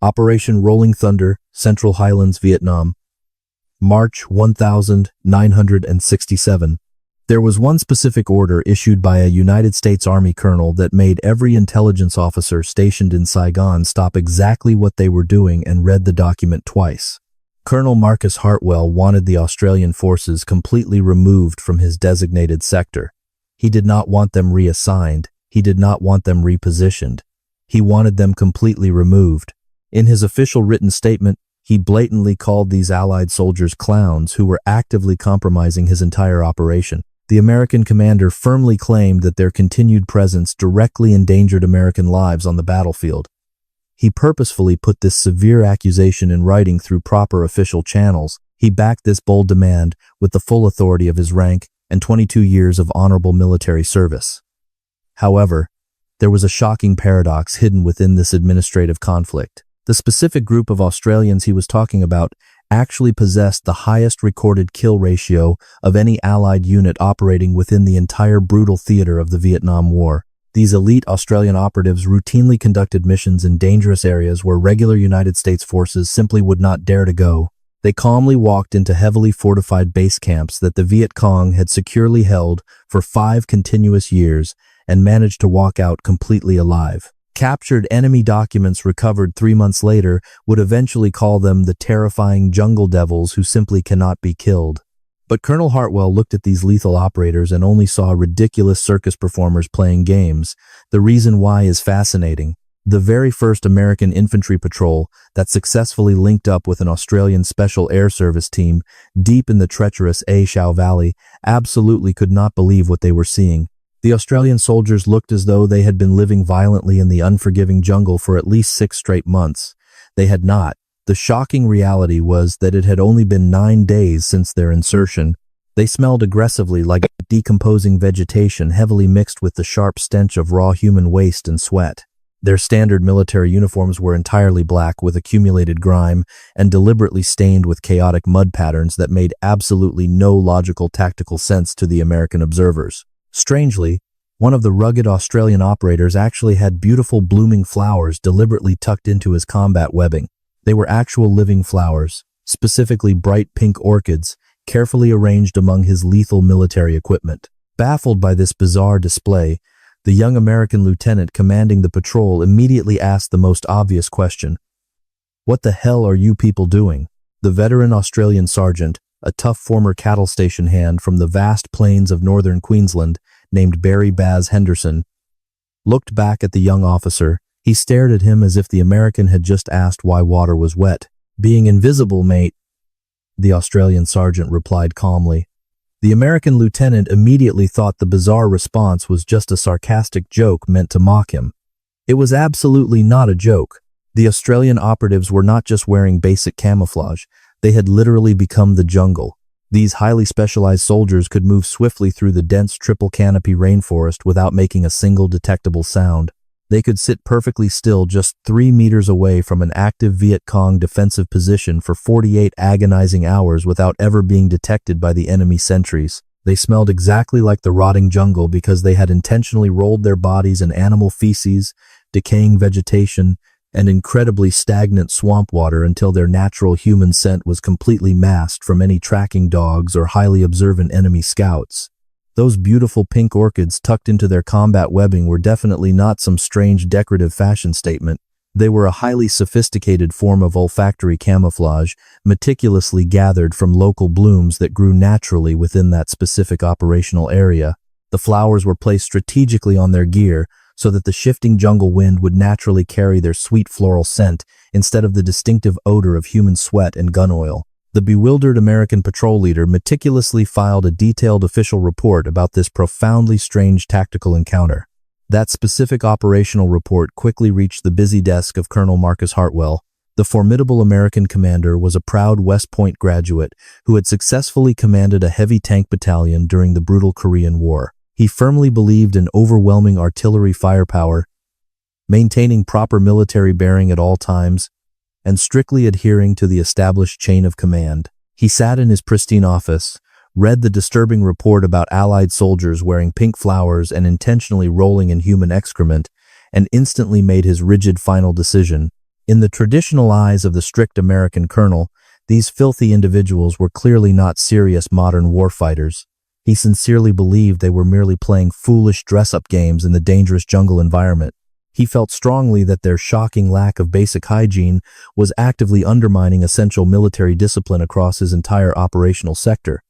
Operation Rolling Thunder, Central Highlands, Vietnam. March 1967. There was one specific order issued by a United States Army colonel that made every intelligence officer stationed in Saigon stop exactly what they were doing and read the document twice. Colonel Marcus Hartwell wanted the Australian forces completely removed from his designated sector. He did not want them reassigned. He did not want them repositioned. He wanted them completely removed. In his official written statement, he blatantly called these Allied soldiers clowns who were actively compromising his entire operation. The American commander firmly claimed that their continued presence directly endangered American lives on the battlefield. He purposefully put this severe accusation in writing through proper official channels. He backed this bold demand with the full authority of his rank and 22 years of honorable military service. However, there was a shocking paradox hidden within this administrative conflict. The specific group of Australians he was talking about actually possessed the highest recorded kill ratio of any Allied unit operating within the entire brutal theater of the Vietnam War. These elite Australian operatives routinely conducted missions in dangerous areas where regular United States forces simply would not dare to go. They calmly walked into heavily fortified base camps that the Viet Cong had securely held for 5 continuous years and managed to walk out completely alive. Captured enemy documents recovered 3 months later would eventually call them the terrifying jungle devils who simply cannot be killed. But Colonel Hartwell looked at these lethal operators and only saw ridiculous circus performers playing games. The reason why is fascinating. The very first American infantry patrol that successfully linked up with an Australian Special Air Service team deep in the treacherous A Shau Valley absolutely could not believe what they were seeing. The Australian soldiers looked as though they had been living violently in the unforgiving jungle for at least 6 straight months. They had not. The shocking reality was that it had only been 9 days since their insertion. They smelled aggressively like decomposing vegetation heavily mixed with the sharp stench of raw human waste and sweat. Their standard military uniforms were entirely black with accumulated grime and deliberately stained with chaotic mud patterns that made absolutely no logical tactical sense to the American observers. Strangely, one of the rugged Australian operators actually had beautiful blooming flowers deliberately tucked into his combat webbing. They were actual living flowers, specifically bright pink orchids, carefully arranged among his lethal military equipment. Baffled by this bizarre display, the young American lieutenant commanding the patrol immediately asked the most obvious question. "What the hell are you people doing?" The veteran Australian sergeant, a tough former cattle station hand from the vast plains of northern Queensland, named Barry Baz Henderson, looked back at the young officer. He stared at him as if the American had just asked why water was wet. "Being invisible, mate," the Australian sergeant replied calmly. The American lieutenant immediately thought the bizarre response was just a sarcastic joke meant to mock him. It was absolutely not a joke. The Australian operatives were not just wearing basic camouflage. They had literally become the jungle. These highly specialized soldiers could move swiftly through the dense triple canopy rainforest without making a single detectable sound. They could sit perfectly still just 3 meters away from an active Viet Cong defensive position for 48 agonizing hours without ever being detected by the enemy sentries. They smelled exactly like the rotting jungle because they had intentionally rolled their bodies in animal feces, decaying vegetation, and incredibly stagnant swamp water until their natural human scent was completely masked from any tracking dogs or highly observant enemy scouts. Those beautiful pink orchids tucked into their combat webbing were definitely not some strange decorative fashion statement. They were a highly sophisticated form of olfactory camouflage, meticulously gathered from local blooms that grew naturally within that specific operational area. The flowers were placed strategically on their gear, so that the shifting jungle wind would naturally carry their sweet floral scent instead of the distinctive odor of human sweat and gun oil. The bewildered American patrol leader meticulously filed a detailed official report about this profoundly strange tactical encounter. That specific operational report quickly reached the busy desk of Colonel Marcus Hartwell. The formidable American commander was a proud West Point graduate who had successfully commanded a heavy tank battalion during the brutal Korean War. He firmly believed in overwhelming artillery firepower, maintaining proper military bearing at all times, and strictly adhering to the established chain of command. He sat in his pristine office, read the disturbing report about Allied soldiers wearing pink flowers and intentionally rolling in human excrement, and instantly made his rigid final decision. In the traditional eyes of the strict American colonel, these filthy individuals were clearly not serious modern warfighters. He sincerely believed they were merely playing foolish dress-up games in the dangerous jungle environment. He felt strongly that their shocking lack of basic hygiene was actively undermining essential military discipline across his entire operational sector.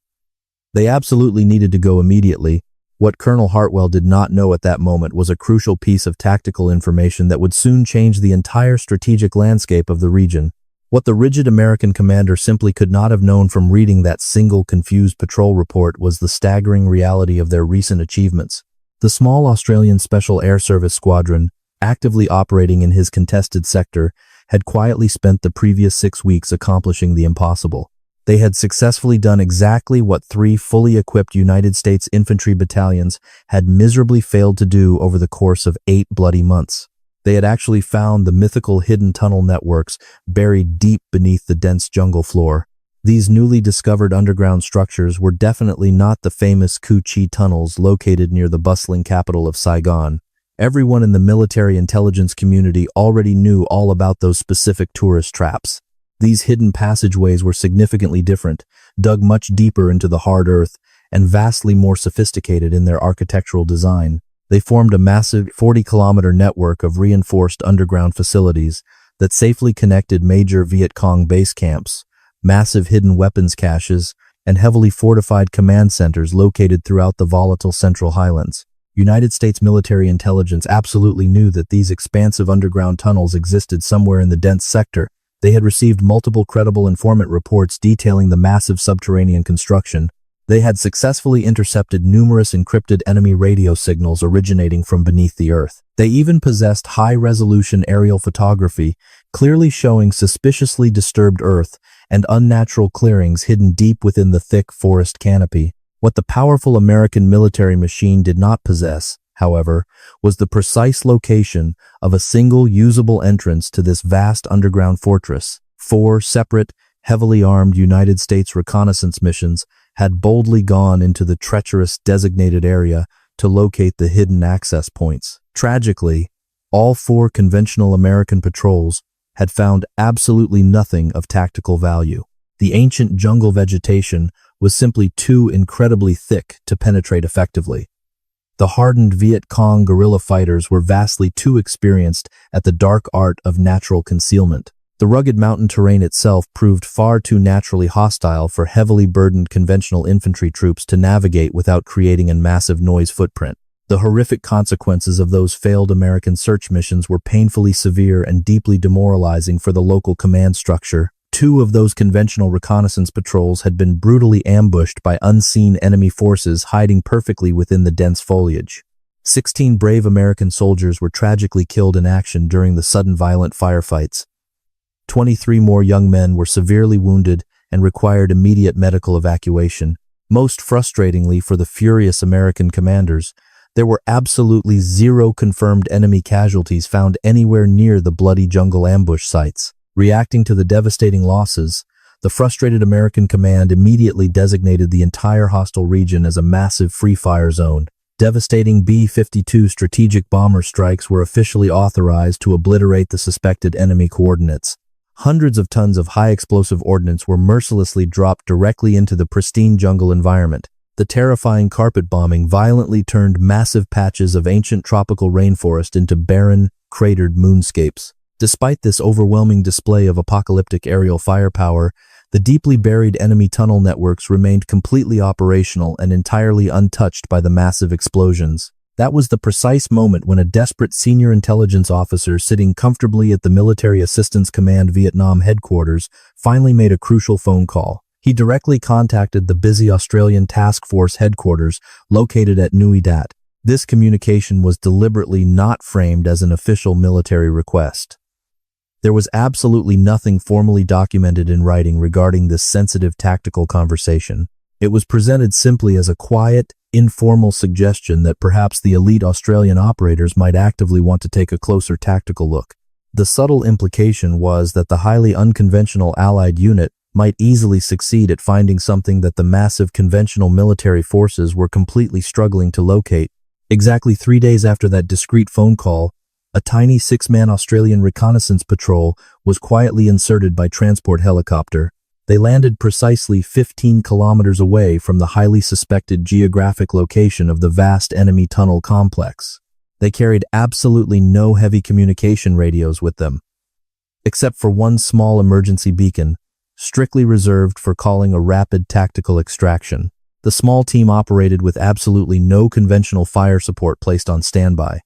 They absolutely needed to go immediately. What Colonel Hartwell did not know at that moment was a crucial piece of tactical information that would soon change the entire strategic landscape of the region. What the rigid American commander simply could not have known from reading that single confused patrol report was the staggering reality of their recent achievements. The small Australian Special Air Service Squadron, actively operating in his contested sector, had quietly spent the previous 6 weeks accomplishing the impossible. They had successfully done exactly what 3 fully equipped United States infantry battalions had miserably failed to do over the course of 8 bloody months. They had actually found the mythical hidden tunnel networks buried deep beneath the dense jungle floor. These newly discovered underground structures were definitely not the famous Cu Chi tunnels located near the bustling capital of Saigon. Everyone in the military intelligence community already knew all about those specific tourist traps. These hidden passageways were significantly different, dug much deeper into the hard earth, and vastly more sophisticated in their architectural design. They formed a massive 40-kilometer network of reinforced underground facilities that safely connected major Viet Cong base camps, massive hidden weapons caches, and heavily fortified command centers located throughout the volatile Central Highlands. United States military intelligence absolutely knew that these expansive underground tunnels existed somewhere in the dense sector. They had received multiple credible informant reports detailing the massive subterranean construction. They had successfully intercepted numerous encrypted enemy radio signals originating from beneath the earth. They even possessed high-resolution aerial photography, clearly showing suspiciously disturbed earth and unnatural clearings hidden deep within the thick forest canopy. What the powerful American military machine did not possess, however, was the precise location of a single usable entrance to this vast underground fortress. 4 separate, heavily armed United States reconnaissance missions had boldly gone into the treacherous designated area to locate the hidden access points. Tragically, all 4 conventional American patrols had found absolutely nothing of tactical value. The ancient jungle vegetation was simply too incredibly thick to penetrate effectively. The hardened Viet Cong guerrilla fighters were vastly too experienced at the dark art of natural concealment. The rugged mountain terrain itself proved far too naturally hostile for heavily burdened conventional infantry troops to navigate without creating a massive noise footprint. The horrific consequences of those failed American search missions were painfully severe and deeply demoralizing for the local command structure. 2 of those conventional reconnaissance patrols had been brutally ambushed by unseen enemy forces hiding perfectly within the dense foliage. 16 brave American soldiers were tragically killed in action during the sudden violent firefights. 23 more young men were severely wounded and required immediate medical evacuation. Most frustratingly for the furious American commanders, there were absolutely 0 confirmed enemy casualties found anywhere near the bloody jungle ambush sites. Reacting to the devastating losses, the frustrated American command immediately designated the entire hostile region as a massive free-fire zone. Devastating B-52 strategic bomber strikes were officially authorized to obliterate the suspected enemy coordinates. Hundreds of tons of high-explosive ordnance were mercilessly dropped directly into the pristine jungle environment. The terrifying carpet bombing violently turned massive patches of ancient tropical rainforest into barren, cratered moonscapes. Despite this overwhelming display of apocalyptic aerial firepower, the deeply buried enemy tunnel networks remained completely operational and entirely untouched by the massive explosions. That was the precise moment when a desperate senior intelligence officer sitting comfortably at the Military Assistance Command Vietnam headquarters finally made a crucial phone call. He directly contacted the busy Australian Task Force headquarters located at Nui Dat. This communication was deliberately not framed as an official military request. There was absolutely nothing formally documented in writing regarding this sensitive tactical conversation. It was presented simply as a quiet, informal suggestion that perhaps the elite Australian operators might actively want to take a closer tactical look. The subtle implication was that the highly unconventional Allied unit might easily succeed at finding something that the massive conventional military forces were completely struggling to locate. Exactly 3 days after that discreet phone call, A tiny six-man Australian reconnaissance patrol was quietly inserted by transport helicopter. They landed precisely 15 kilometers away from the highly suspected geographic location of the vast enemy tunnel complex. They carried absolutely no heavy communication radios with them, except for one small emergency beacon, strictly reserved for calling a rapid tactical extraction. The small team operated with absolutely no conventional fire support placed on standby.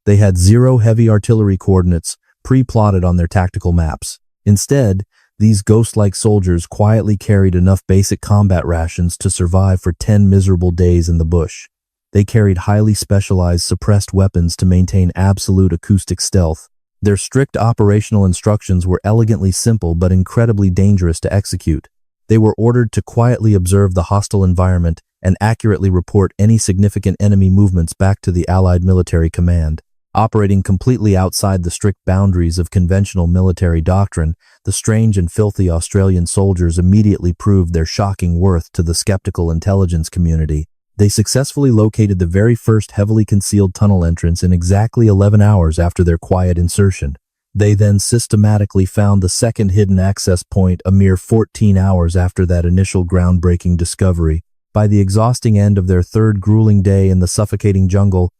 They had 0 heavy artillery coordinates pre-plotted on their tactical maps. Instead, these ghost-like soldiers quietly carried enough basic combat rations to survive for 10 miserable days in the bush. They carried highly specialized suppressed weapons to maintain absolute acoustic stealth. Their strict operational instructions were elegantly simple but incredibly dangerous to execute. They were ordered to quietly observe the hostile environment and accurately report any significant enemy movements back to the Allied military command. Operating completely outside the strict boundaries of conventional military doctrine, the strange and filthy Australian soldiers immediately proved their shocking worth to the skeptical intelligence community. They successfully located the very first heavily concealed tunnel entrance in exactly 11 hours after their quiet insertion. They then systematically found the second hidden access point a mere 14 hours after that initial groundbreaking discovery. By the exhausting end of their third grueling day in the suffocating jungle,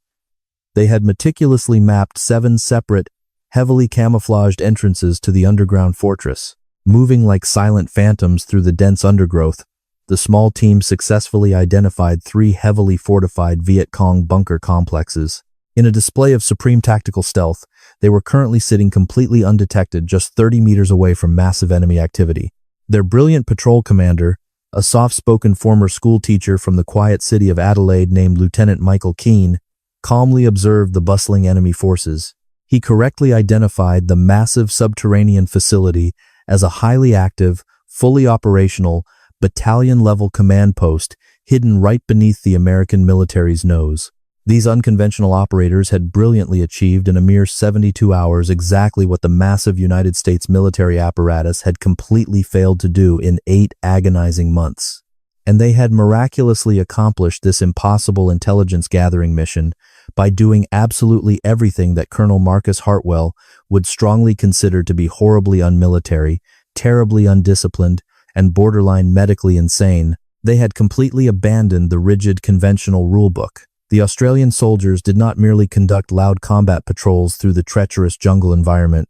they had meticulously mapped 7 separate, heavily camouflaged entrances to the underground fortress. Moving like silent phantoms through the dense undergrowth, the small team successfully identified 3 heavily fortified Viet Cong bunker complexes. In a display of supreme tactical stealth, they were currently sitting completely undetected just 30 meters away from massive enemy activity. Their brilliant patrol commander, a soft-spoken former school teacher from the quiet city of Adelaide named Lieutenant Michael Keane, calmly observed the bustling enemy forces. He correctly identified the massive subterranean facility as a highly active, fully operational, battalion-level command post hidden right beneath the American military's nose. These unconventional operators had brilliantly achieved in a mere 72 hours exactly what the massive United States military apparatus had completely failed to do in 8 agonizing months. And they had miraculously accomplished this impossible intelligence-gathering mission by doing absolutely everything that Colonel Marcus Hartwell would strongly consider to be horribly unmilitary, terribly undisciplined, and borderline medically insane. They had completely abandoned the rigid conventional rulebook. The Australian soldiers did not merely conduct loud combat patrols through the treacherous jungle environment.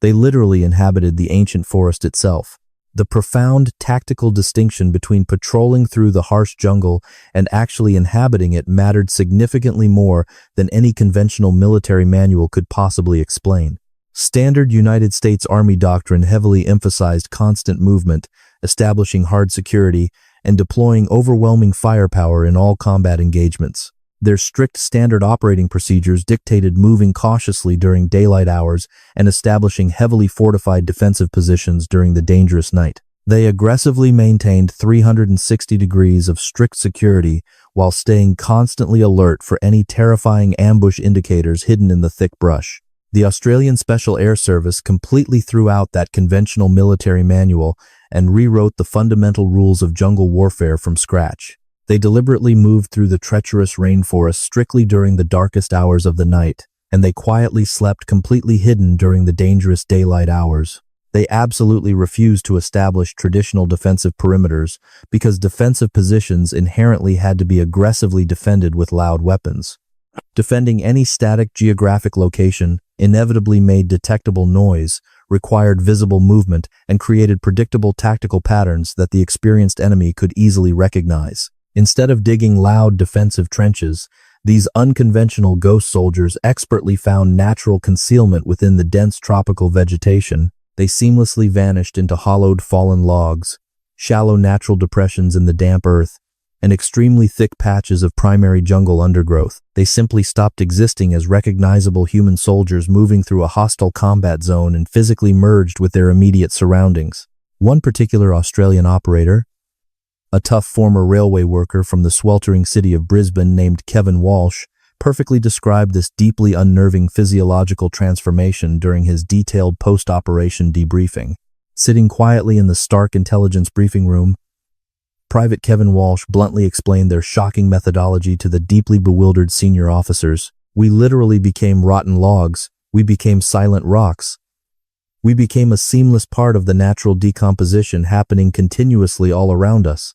They literally inhabited the ancient forest itself. The profound tactical distinction between patrolling through the harsh jungle and actually inhabiting it mattered significantly more than any conventional military manual could possibly explain. Standard United States Army doctrine heavily emphasized constant movement, establishing hard security, and deploying overwhelming firepower in all combat engagements. Their strict standard operating procedures dictated moving cautiously during daylight hours and establishing heavily fortified defensive positions during the dangerous night. They aggressively maintained 360 degrees of strict security while staying constantly alert for any terrifying ambush indicators hidden in the thick brush. The Australian Special Air Service completely threw out that conventional military manual and rewrote the fundamental rules of jungle warfare from scratch. They deliberately moved through the treacherous rainforest strictly during the darkest hours of the night, and they quietly slept completely hidden during the dangerous daylight hours. They absolutely refused to establish traditional defensive perimeters because defensive positions inherently had to be aggressively defended with loud weapons. Defending any static geographic location inevitably made detectable noise, required visible movement, and created predictable tactical patterns that the experienced enemy could easily recognize. Instead of digging loud defensive trenches, these unconventional ghost soldiers expertly found natural concealment within the dense tropical vegetation. They seamlessly vanished into hollowed fallen logs, shallow natural depressions in the damp earth, and extremely thick patches of primary jungle undergrowth. They simply stopped existing as recognizable human soldiers moving through a hostile combat zone and physically merged with their immediate surroundings. One particular Australian operator, a tough former railway worker from the sweltering city of Brisbane named Kevin Walsh, perfectly described this deeply unnerving physiological transformation during his detailed post-operation debriefing. Sitting quietly in the stark intelligence briefing room, Private Kevin Walsh bluntly explained their shocking methodology to the deeply bewildered senior officers. We literally became rotten logs. We became silent rocks. We became a seamless part of the natural decomposition happening continuously all around us,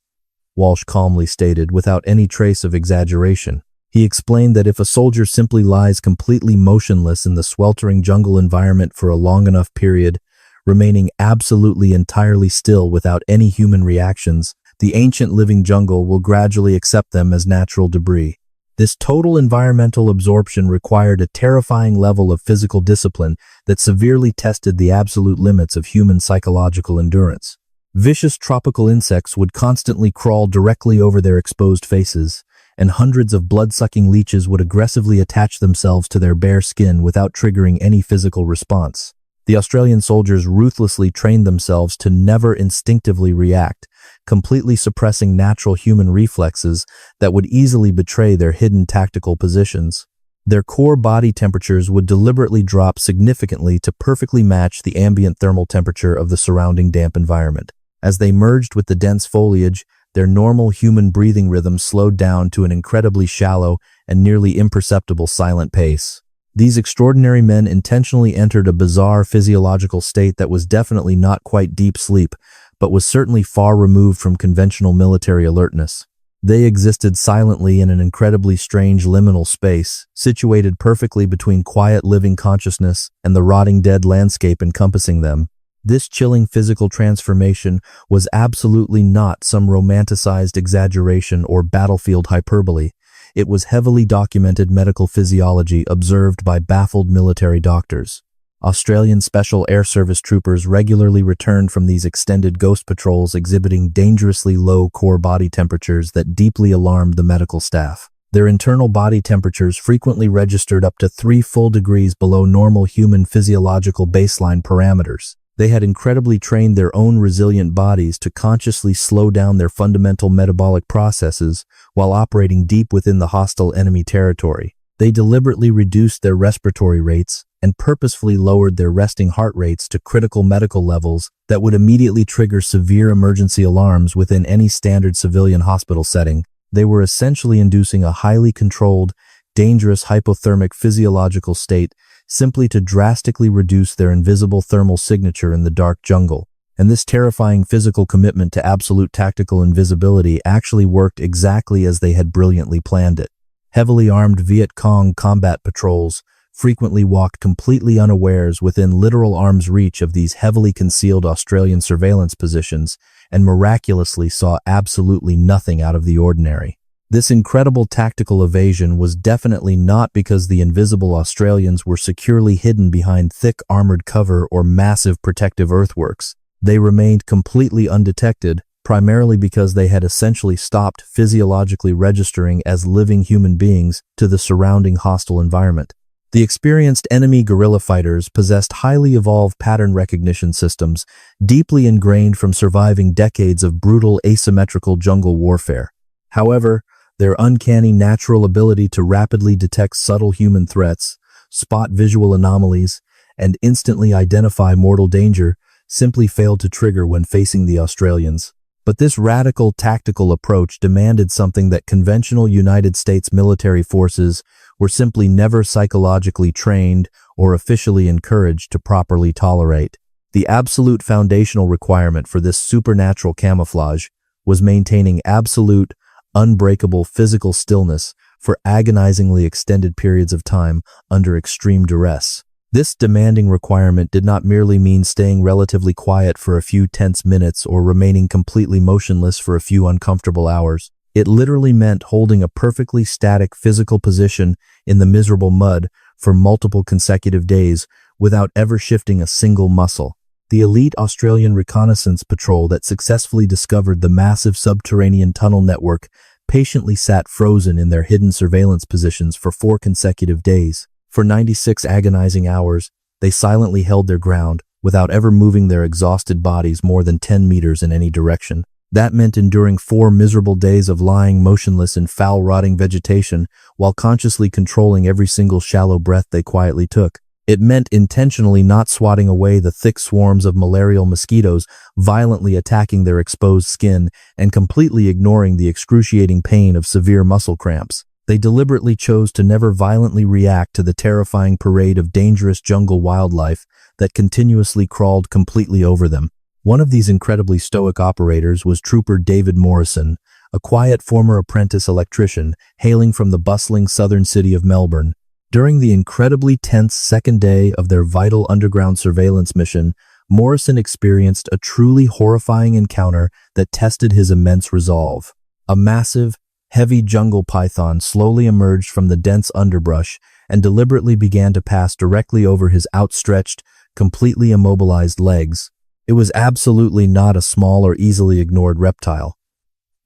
Walsh calmly stated, without any trace of exaggeration. He explained that if a soldier simply lies completely motionless in the sweltering jungle environment for a long enough period, remaining absolutely entirely still without any human reactions, the ancient living jungle will gradually accept them as natural debris. This total environmental absorption required a terrifying level of physical discipline that severely tested the absolute limits of human psychological endurance. Vicious tropical insects would constantly crawl directly over their exposed faces, and hundreds of blood-sucking leeches would aggressively attach themselves to their bare skin without triggering any physical response. The Australian soldiers ruthlessly trained themselves to never instinctively react, completely suppressing natural human reflexes that would easily betray their hidden tactical positions. Their core body temperatures would deliberately drop significantly to perfectly match the ambient thermal temperature of the surrounding damp environment. As they merged with the dense foliage, their normal human breathing rhythm slowed down to an incredibly shallow and nearly imperceptible silent pace. These extraordinary men intentionally entered a bizarre physiological state that was definitely not quite deep sleep, but was certainly far removed from conventional military alertness. They existed silently in an incredibly strange liminal space, situated perfectly between quiet living consciousness and the rotting dead landscape encompassing them. This chilling physical transformation was absolutely not some romanticized exaggeration or battlefield hyperbole. It was heavily documented medical physiology observed by baffled military doctors. Australian Special Air Service troopers regularly returned from these extended ghost patrols exhibiting dangerously low core body temperatures that deeply alarmed the medical staff. Their internal body temperatures frequently registered up to 3 full degrees below normal human physiological baseline parameters. They had incredibly trained their own resilient bodies to consciously slow down their fundamental metabolic processes while operating deep within the hostile enemy territory. They deliberately reduced their respiratory rates and purposefully lowered their resting heart rates to critical medical levels that would immediately trigger severe emergency alarms within any standard civilian hospital setting. They were essentially inducing a highly controlled, dangerous hypothermic physiological state simply to drastically reduce their invisible thermal signature in the dark jungle. And this terrifying physical commitment to absolute tactical invisibility actually worked exactly as they had brilliantly planned it. Heavily armed Viet Cong combat patrols frequently walked completely unawares within literal arm's reach of these heavily concealed Australian surveillance positions and miraculously saw absolutely nothing out of the ordinary. This incredible tactical evasion was definitely not because the invisible Australians were securely hidden behind thick armored cover or massive protective earthworks. They remained completely undetected, primarily because they had essentially stopped physiologically registering as living human beings to the surrounding hostile environment. The experienced enemy guerrilla fighters possessed highly evolved pattern recognition systems, deeply ingrained from surviving decades of brutal asymmetrical jungle warfare. However, their uncanny natural ability to rapidly detect subtle human threats, spot visual anomalies, and instantly identify mortal danger simply failed to trigger when facing the Australians. But this radical tactical approach demanded something that conventional United States military forces were simply never psychologically trained or officially encouraged to properly tolerate. The absolute foundational requirement for this supernatural camouflage was maintaining absolute, unbreakable physical stillness for agonizingly extended periods of time under extreme duress. This demanding requirement did not merely mean staying relatively quiet for a few tense minutes or remaining completely motionless for a few uncomfortable hours. It literally meant holding a perfectly static physical position in the miserable mud for multiple consecutive days without ever shifting a single muscle. The elite Australian reconnaissance patrol that successfully discovered the massive subterranean tunnel network patiently sat frozen in their hidden surveillance positions for 4 consecutive days. For 96 agonizing hours, they silently held their ground without ever moving their exhausted bodies more than 10 meters in any direction. That meant enduring 4 miserable days of lying motionless in foul rotting vegetation while consciously controlling every single shallow breath they quietly took. It meant intentionally not swatting away the thick swarms of malarial mosquitoes violently attacking their exposed skin and completely ignoring the excruciating pain of severe muscle cramps. They deliberately chose to never violently react to the terrifying parade of dangerous jungle wildlife that continuously crawled completely over them. One of these incredibly stoic operators was Trooper David Morrison, a quiet former apprentice electrician hailing from the bustling southern city of Melbourne. During the incredibly tense second day of their vital underground surveillance mission, Morrison experienced a truly horrifying encounter that tested his immense resolve. A massive, heavy jungle python slowly emerged from the dense underbrush and deliberately began to pass directly over his outstretched, completely immobilized legs. It was absolutely not a small or easily ignored reptile.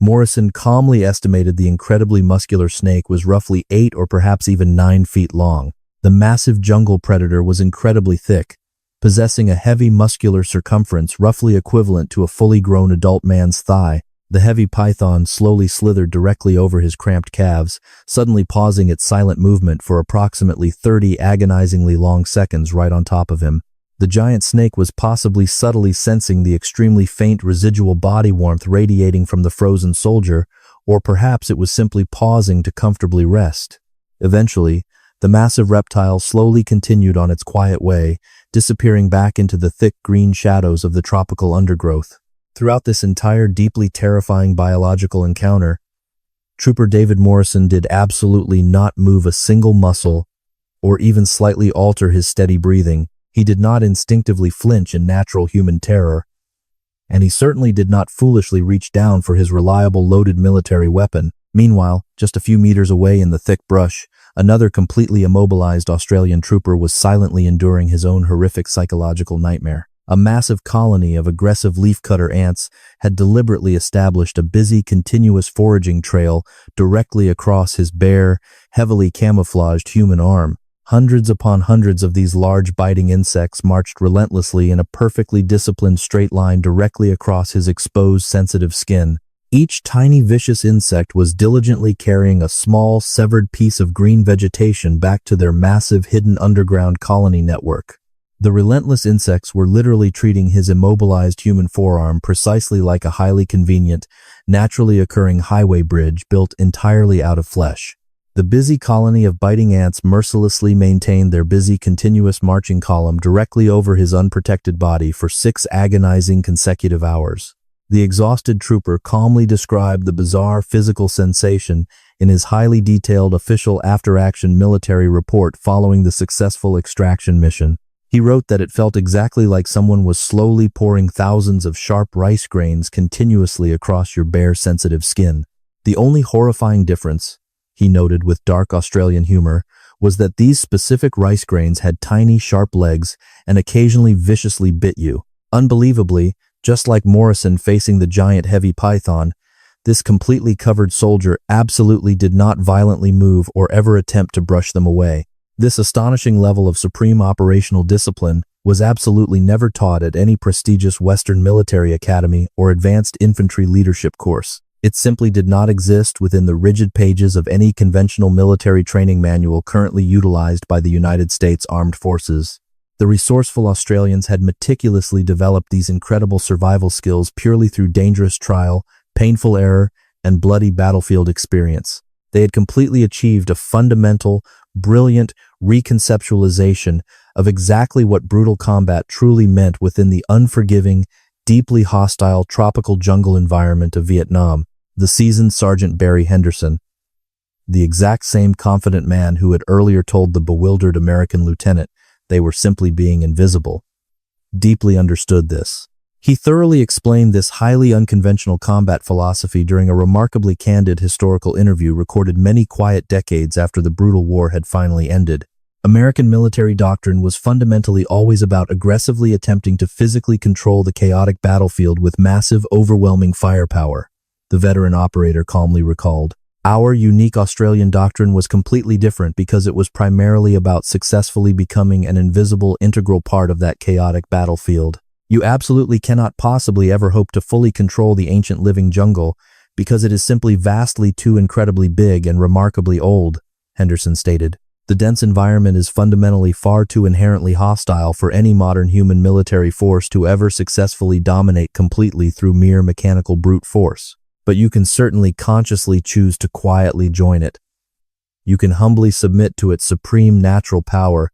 Morrison calmly estimated the incredibly muscular snake was roughly 8 or perhaps even 9 feet long. The massive jungle predator was incredibly thick, possessing a heavy muscular circumference roughly equivalent to a fully grown adult man's thigh. The heavy python slowly slithered directly over his cramped calves, suddenly pausing its silent movement for approximately 30 agonizingly long seconds right on top of him. The giant snake was possibly subtly sensing the extremely faint residual body warmth radiating from the frozen soldier, or perhaps it was simply pausing to comfortably rest. Eventually, the massive reptile slowly continued on its quiet way, disappearing back into the thick green shadows of the tropical undergrowth. Throughout this entire deeply terrifying biological encounter, Trooper David Morrison did absolutely not move a single muscle or even slightly alter his steady breathing. He did not instinctively flinch in natural human terror, and he certainly did not foolishly reach down for his reliable loaded military weapon. Meanwhile, just a few meters away in the thick brush, another completely immobilized Australian trooper was silently enduring his own horrific psychological nightmare. A massive colony of aggressive leafcutter ants had deliberately established a busy, continuous foraging trail directly across his bare, heavily camouflaged human arm. Hundreds upon hundreds of these large biting insects marched relentlessly in a perfectly disciplined straight line directly across his exposed, sensitive skin. Each tiny vicious insect was diligently carrying a small, severed piece of green vegetation back to their massive hidden underground colony network. The relentless insects were literally treating his immobilized human forearm precisely like a highly convenient, naturally occurring highway bridge built entirely out of flesh. The busy colony of biting ants mercilessly maintained their busy, continuous marching column directly over his unprotected body for 6 agonizing consecutive hours. The exhausted trooper calmly described the bizarre physical sensation in his highly detailed official after-action military report following the successful extraction mission. He wrote that it felt exactly like someone was slowly pouring thousands of sharp rice grains continuously across your bare, sensitive skin. The only horrifying difference, he noted with dark Australian humor, was that these specific rice grains had tiny, sharp legs and occasionally viciously bit you. Unbelievably, just like Morrison facing the giant heavy python, this completely covered soldier absolutely did not violently move or ever attempt to brush them away. This astonishing level of supreme operational discipline was absolutely never taught at any prestigious Western military academy or advanced infantry leadership course. It simply did not exist within the rigid pages of any conventional military training manual currently utilized by the United States Armed Forces. The resourceful Australians had meticulously developed these incredible survival skills purely through dangerous trial, painful error, and bloody battlefield experience. They had completely achieved a fundamental, brilliant reconceptualization of exactly what brutal combat truly meant within the unforgiving, deeply hostile tropical jungle environment of Vietnam. The seasoned Sergeant Barry Henderson, the exact same confident man who had earlier told the bewildered American lieutenant they were simply being invisible, deeply understood this. He thoroughly explained this highly unconventional combat philosophy during a remarkably candid historical interview recorded many quiet decades after the brutal war had finally ended. American military doctrine was fundamentally always about aggressively attempting to physically control the chaotic battlefield with massive, overwhelming firepower, the veteran operator calmly recalled. Our unique Australian doctrine was completely different because it was primarily about successfully becoming an invisible, integral part of that chaotic battlefield. You absolutely cannot possibly ever hope to fully control the ancient living jungle because it is simply vastly too incredibly big and remarkably old, Henderson stated. The dense environment is fundamentally far too inherently hostile for any modern human military force to ever successfully dominate completely through mere mechanical brute force. But you can certainly consciously choose to quietly join it. You can humbly submit to its supreme natural power,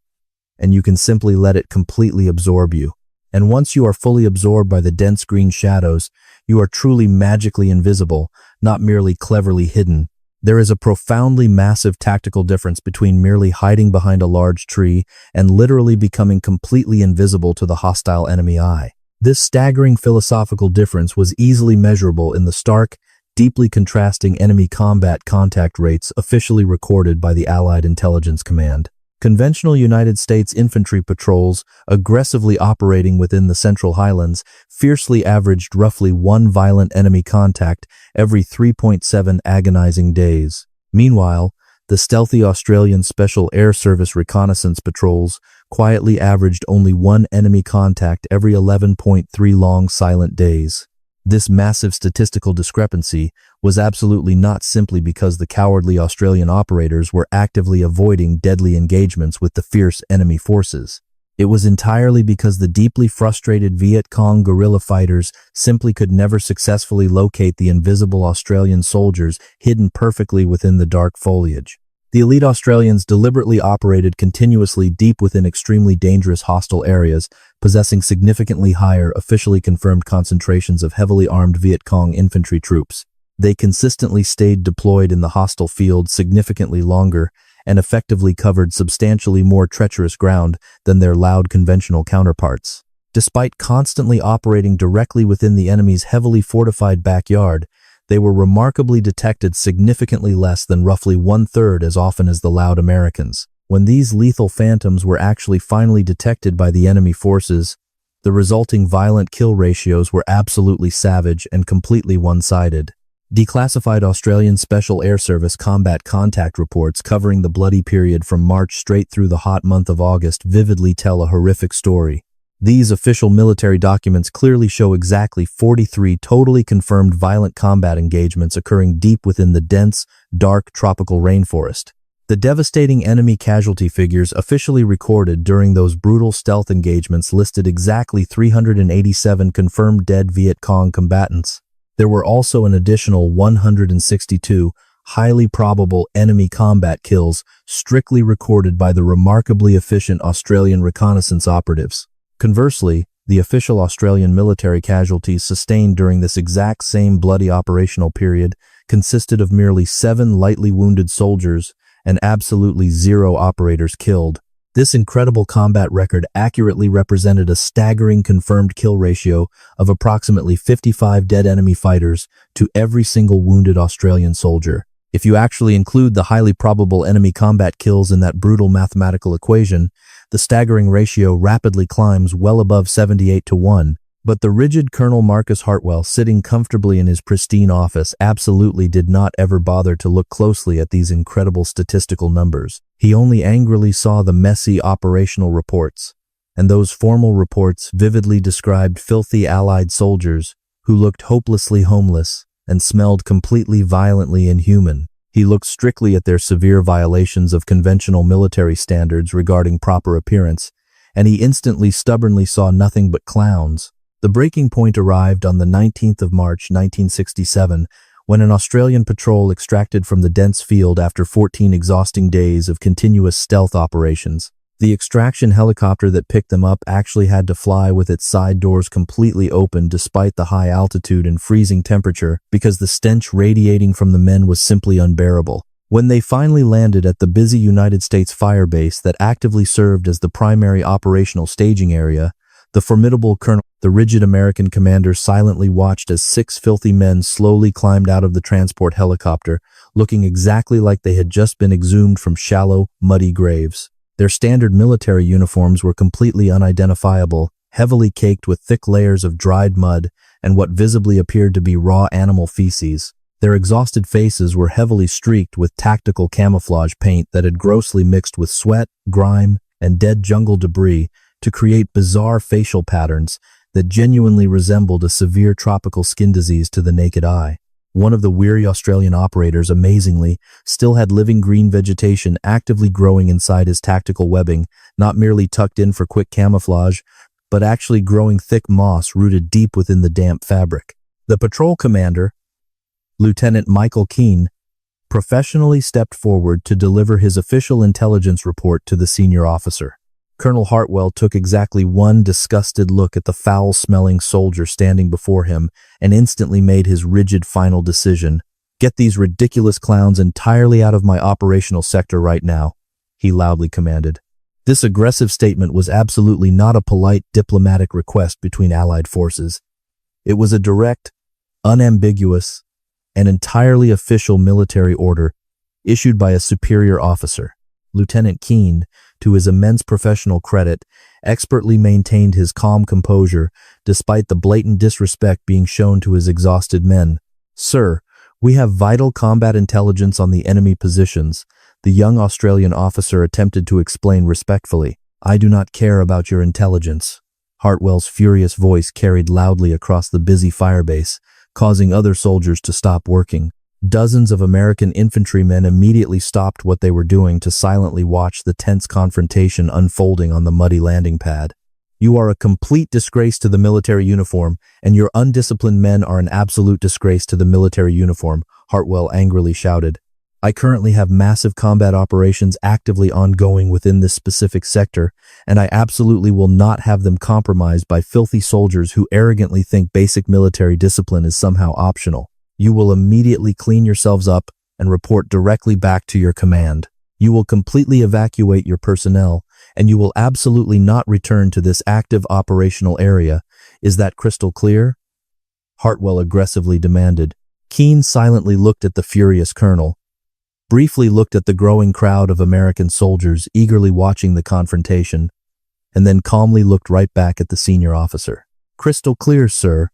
and you can simply let it completely absorb you. And once you are fully absorbed by the dense green shadows, you are truly magically invisible, not merely cleverly hidden. There is a profoundly massive tactical difference between merely hiding behind a large tree and literally becoming completely invisible to the hostile enemy eye. This staggering philosophical difference was easily measurable in the stark, deeply contrasting enemy combat contact rates officially recorded by the Allied Intelligence Command. Conventional United States infantry patrols, aggressively operating within the Central Highlands, fiercely averaged roughly one violent enemy contact every 3.7 agonizing days. Meanwhile, the stealthy Australian Special Air Service reconnaissance patrols quietly averaged only one enemy contact every 11.3 long silent days. This massive statistical discrepancy was absolutely not simply because the cowardly Australian operators were actively avoiding deadly engagements with the fierce enemy forces. It was entirely because the deeply frustrated Viet Cong guerrilla fighters simply could never successfully locate the invisible Australian soldiers hidden perfectly within the dark foliage. The elite Australians deliberately operated continuously deep within extremely dangerous hostile areas, possessing significantly higher, officially confirmed concentrations of heavily armed Viet Cong infantry troops. They consistently stayed deployed in the hostile field significantly longer and effectively covered substantially more treacherous ground than their loud conventional counterparts. Despite constantly operating directly within the enemy's heavily fortified backyard, they were remarkably detected significantly less than roughly one-third as often as the loud Americans. When these lethal phantoms were actually finally detected by the enemy forces, the resulting violent kill ratios were absolutely savage and completely one-sided. Declassified Australian Special Air Service combat contact reports covering the bloody period from March straight through the hot month of August vividly tell a horrific story. These official military documents clearly show exactly 43 totally confirmed violent combat engagements occurring deep within the dense, dark tropical rainforest. The devastating enemy casualty figures officially recorded during those brutal stealth engagements listed exactly 387 confirmed dead Viet Cong combatants. There were also an additional 162 highly probable enemy combat kills strictly recorded by the remarkably efficient Australian reconnaissance operatives. Conversely, the official Australian military casualties sustained during this exact same bloody operational period consisted of merely 7 lightly wounded soldiers and absolutely 0 operators killed. This incredible combat record accurately represented a staggering confirmed kill ratio of approximately 55 dead enemy fighters to every single wounded Australian soldier. If you actually include the highly probable enemy combat kills in that brutal mathematical equation, the staggering ratio rapidly climbs well above 78-1. But the rigid Colonel Marcus Hartwell, sitting comfortably in his pristine office, absolutely did not ever bother to look closely at these incredible statistical numbers. He only angrily saw the messy operational reports, and those formal reports vividly described filthy Allied soldiers who looked hopelessly homeless and smelled completely violently inhuman. He looked strictly at their severe violations of conventional military standards regarding proper appearance, and he instantly stubbornly saw nothing but clowns. The breaking point arrived on the 19th of March 1967, when an Australian patrol extracted from the dense field after 14 exhausting days of continuous stealth operations. The extraction helicopter that picked them up actually had to fly with its side doors completely open despite the high altitude and freezing temperature because the stench radiating from the men was simply unbearable. When they finally landed at the busy United States fire base that actively served as the primary operational staging area, the formidable Colonel, the rigid American commander silently watched as 6 filthy men slowly climbed out of the transport helicopter, looking exactly like they had just been exhumed from shallow, muddy graves. Their standard military uniforms were completely unidentifiable, heavily caked with thick layers of dried mud and what visibly appeared to be raw animal feces. Their exhausted faces were heavily streaked with tactical camouflage paint that had grossly mixed with sweat, grime, and dead jungle debris to create bizarre facial patterns that genuinely resembled a severe tropical skin disease to the naked eye. One of the weary Australian operators, amazingly, still had living green vegetation actively growing inside his tactical webbing, not merely tucked in for quick camouflage, but actually growing thick moss rooted deep within the damp fabric. The patrol commander, Lieutenant Michael Keane, professionally stepped forward to deliver his official intelligence report to the senior officer. Colonel Hartwell took exactly one disgusted look at the foul-smelling soldier standing before him and instantly made his rigid final decision. "Get these ridiculous clowns entirely out of my operational sector right now," he loudly commanded. This aggressive statement was absolutely not a polite diplomatic request between Allied forces. It was a direct, unambiguous, and entirely official military order issued by a superior officer. Lieutenant Keene, to his immense professional credit, expertly maintained his calm composure despite the blatant disrespect being shown to his exhausted men. "Sir, we have vital combat intelligence on the enemy positions," the young Australian officer attempted to explain respectfully. "I do not care about your intelligence." Hartwell's furious voice carried loudly across the busy firebase, causing other soldiers to stop working. Dozens of American infantrymen immediately stopped what they were doing to silently watch the tense confrontation unfolding on the muddy landing pad. "You are a complete disgrace to the military uniform, and your undisciplined men are an absolute disgrace to the military uniform," Hartwell angrily shouted. "I currently have massive combat operations actively ongoing within this specific sector, and I absolutely will not have them compromised by filthy soldiers who arrogantly think basic military discipline is somehow optional. You will immediately clean yourselves up and report directly back to your command. You will completely evacuate your personnel, and you will absolutely not return to this active operational area. Is that crystal clear?" Hartwell aggressively demanded. Keene silently looked at the furious colonel, briefly looked at the growing crowd of American soldiers eagerly watching the confrontation, and then calmly looked right back at the senior officer. "Crystal clear, sir,"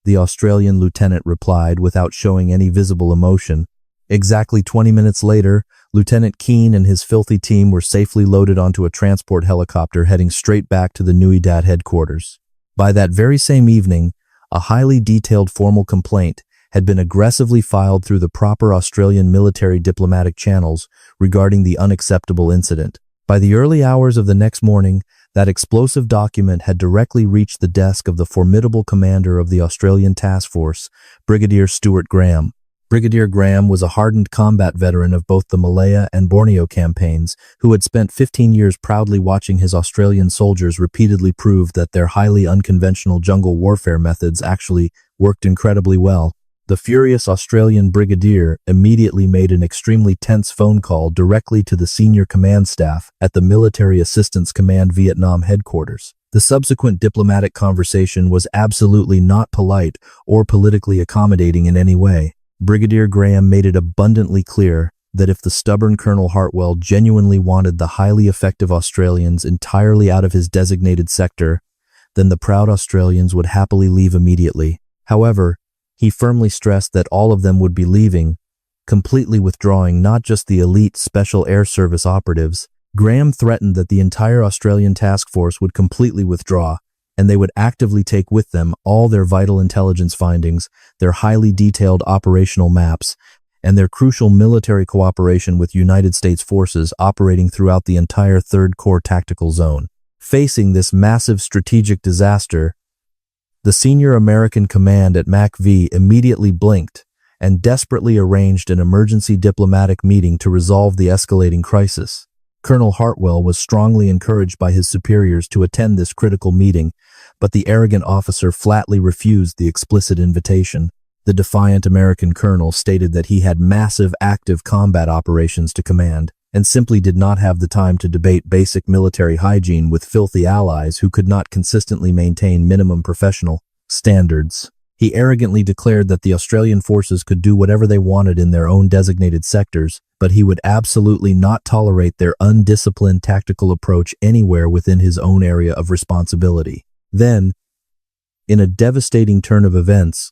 the Australian lieutenant replied without showing any visible emotion. Exactly 20 minutes later, Lieutenant Keene and his filthy team were safely loaded onto a transport helicopter heading straight back to the Nui-Dat headquarters. By that very same evening, a highly detailed formal complaint had been aggressively filed through the proper Australian military diplomatic channels regarding the unacceptable incident. By the early hours of the next morning, that explosive document had directly reached the desk of the formidable commander of the Australian task force, Brigadier Stuart Graham. Brigadier Graham was a hardened combat veteran of both the Malaya and Borneo campaigns, who had spent 15 years proudly watching his Australian soldiers repeatedly prove that their highly unconventional jungle warfare methods actually worked incredibly well. The furious Australian brigadier immediately made an extremely tense phone call directly to the senior command staff at the Military Assistance Command Vietnam headquarters. The subsequent diplomatic conversation was absolutely not polite or politically accommodating in any way. Brigadier Graham made it abundantly clear that if the stubborn Colonel Hartwell genuinely wanted the highly effective Australians entirely out of his designated sector, then the proud Australians would happily leave immediately. However, he firmly stressed that all of them would be leaving, completely withdrawing, not just the elite Special Air Service operatives. Graham threatened that the entire Australian task force would completely withdraw, and they would actively take with them all their vital intelligence findings, their highly detailed operational maps, and their crucial military cooperation with United States forces operating throughout the entire Third Corps tactical zone. Facing this massive strategic disaster, the senior American command at MAC-V immediately blinked and desperately arranged an emergency diplomatic meeting to resolve the escalating crisis. Colonel Hartwell was strongly encouraged by his superiors to attend this critical meeting, but the arrogant officer flatly refused the explicit invitation. The defiant American colonel stated that he had massive active combat operations to command and simply did not have the time to debate basic military hygiene with filthy allies who could not consistently maintain minimum professional standards. He arrogantly declared that the Australian forces could do whatever they wanted in their own designated sectors, but he would absolutely not tolerate their undisciplined tactical approach anywhere within his own area of responsibility. Then, in a devastating turn of events,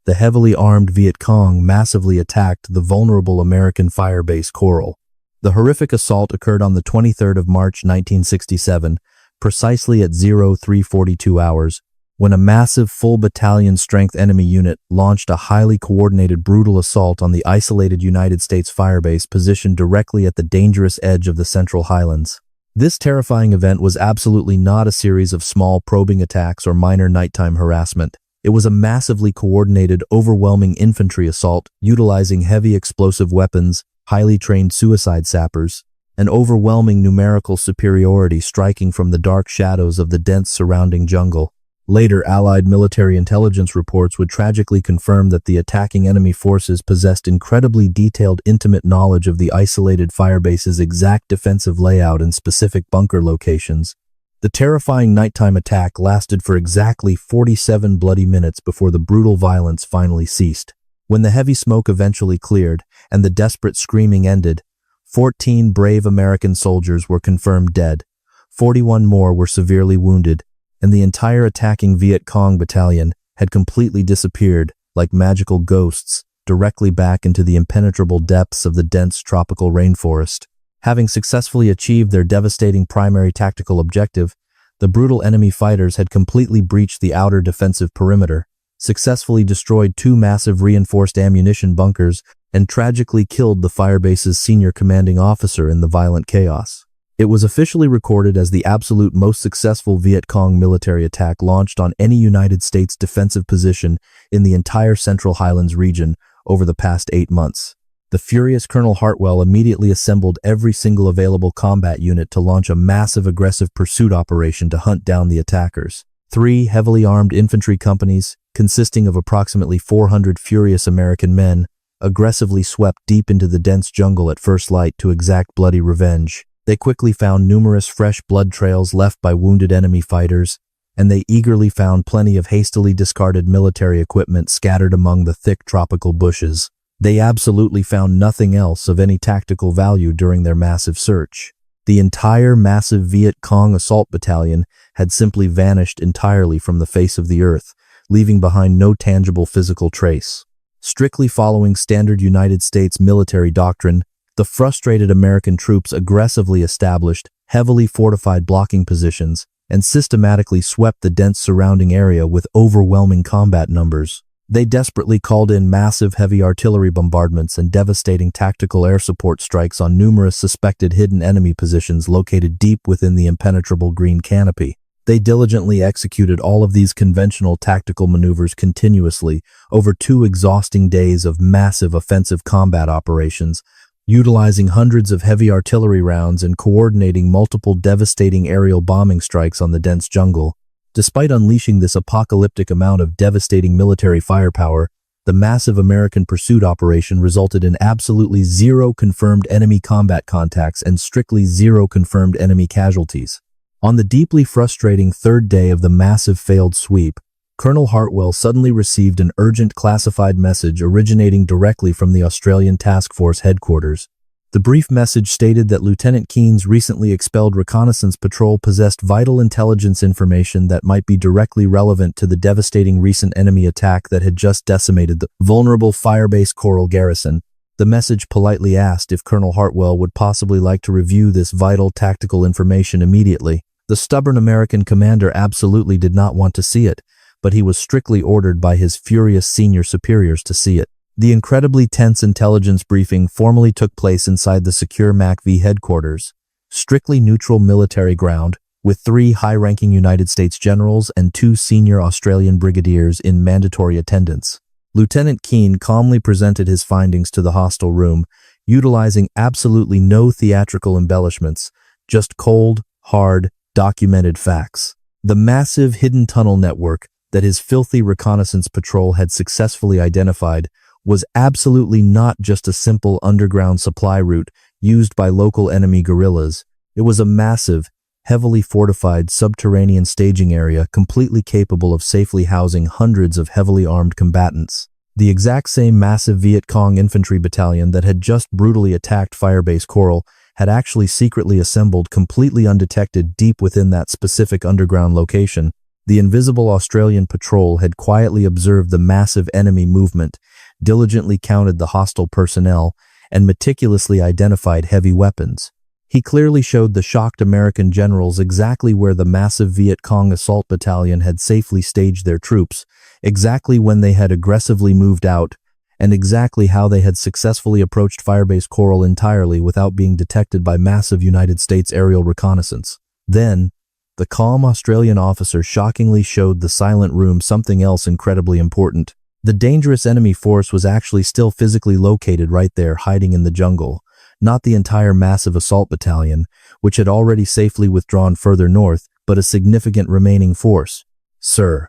the heavily armed Viet Cong massively attacked the vulnerable American firebase Coral. The horrific assault occurred on the 23rd of March 1967, precisely at 0342 hours, when a massive full battalion strength enemy unit launched a highly coordinated brutal assault on the isolated United States firebase positioned directly at the dangerous edge of the Central Highlands. This terrifying event was absolutely not a series of small probing attacks or minor nighttime harassment. It was a massively coordinated, overwhelming infantry assault, utilizing heavy explosive weapons, highly trained suicide sappers, an overwhelming numerical superiority striking from the dark shadows of the dense surrounding jungle. Later, Allied military intelligence reports would tragically confirm that the attacking enemy forces possessed incredibly detailed, intimate knowledge of the isolated firebase's exact defensive layout and specific bunker locations. The terrifying nighttime attack lasted for exactly 47 bloody minutes before the brutal violence finally ceased. When the heavy smoke eventually cleared and the desperate screaming ended, 14 brave American soldiers were confirmed dead, 41 more were severely wounded, and the entire attacking Viet Cong battalion had completely disappeared like magical ghosts directly back into the impenetrable depths of the dense tropical rainforest. Having successfully achieved their devastating primary tactical objective, the brutal enemy fighters had completely breached the outer defensive perimeter, successfully destroyed 2 massive reinforced ammunition bunkers, and tragically killed the firebase's senior commanding officer in the violent chaos. It was officially recorded as the absolute most successful Viet Cong military attack launched on any United States defensive position in the entire Central Highlands region over the past 8 months. The furious Colonel Hartwell immediately assembled every single available combat unit to launch a massive aggressive pursuit operation to hunt down the attackers. 3 heavily armed infantry companies, consisting of approximately 400 furious American men, aggressively swept deep into the dense jungle at first light to exact bloody revenge. They quickly found numerous fresh blood trails left by wounded enemy fighters, and they eagerly found plenty of hastily discarded military equipment scattered among the thick tropical bushes. They absolutely found nothing else of any tactical value during their massive search. The entire massive Viet Cong assault battalion had simply vanished entirely from the face of the earth, leaving behind no tangible physical trace. Strictly following standard United States military doctrine, the frustrated American troops aggressively established heavily fortified blocking positions and systematically swept the dense surrounding area with overwhelming combat numbers. They desperately called in massive heavy artillery bombardments and devastating tactical air support strikes on numerous suspected hidden enemy positions located deep within the impenetrable green canopy. They diligently executed all of these conventional tactical maneuvers continuously over 2 exhausting days of massive offensive combat operations, utilizing hundreds of heavy artillery rounds and coordinating multiple devastating aerial bombing strikes on the dense jungle. Despite unleashing this apocalyptic amount of devastating military firepower, the massive American pursuit operation resulted in absolutely 0 confirmed enemy combat contacts and strictly 0 confirmed enemy casualties. On the deeply frustrating 3rd day of the massive failed sweep, Colonel Hartwell suddenly received an urgent classified message originating directly from the Australian Task Force headquarters. The brief message stated that Lieutenant Keen's recently expelled reconnaissance patrol possessed vital intelligence information that might be directly relevant to the devastating recent enemy attack that had just decimated the vulnerable Firebase Coral garrison. The message politely asked if Colonel Hartwell would possibly like to review this vital tactical information immediately. The stubborn American commander absolutely did not want to see it, but he was strictly ordered by his furious senior superiors to see it. The incredibly tense intelligence briefing formally took place inside the secure MACV headquarters, strictly neutral military ground, with 3 high-ranking United States generals and 2 senior Australian brigadiers in mandatory attendance. Lieutenant Keen calmly presented his findings to the hostile room, utilizing absolutely no theatrical embellishments, just cold, hard, documented facts. The massive hidden tunnel network that his filthy reconnaissance patrol had successfully identified was absolutely not just a simple underground supply route used by local enemy guerrillas. It was a massive, heavily fortified subterranean staging area completely capable of safely housing hundreds of heavily armed combatants. The exact same massive Viet Cong infantry battalion that had just brutally attacked Firebase Coral had actually secretly assembled completely undetected deep within that specific underground location. The invisible Australian patrol had quietly observed the massive enemy movement, diligently counted the hostile personnel, and meticulously identified heavy weapons. He clearly showed the shocked American generals exactly where the massive Viet Cong assault battalion had safely staged their troops, exactly when they had aggressively moved out, and exactly how they had successfully approached Firebase Coral entirely without being detected by massive United States aerial reconnaissance. Then, The calm Australian officer shockingly showed the silent room something else incredibly important. The dangerous enemy force was actually still physically located right there, hiding in the jungle. Not the entire massive assault battalion, which had already safely withdrawn further north, but a significant remaining force. "Sir,"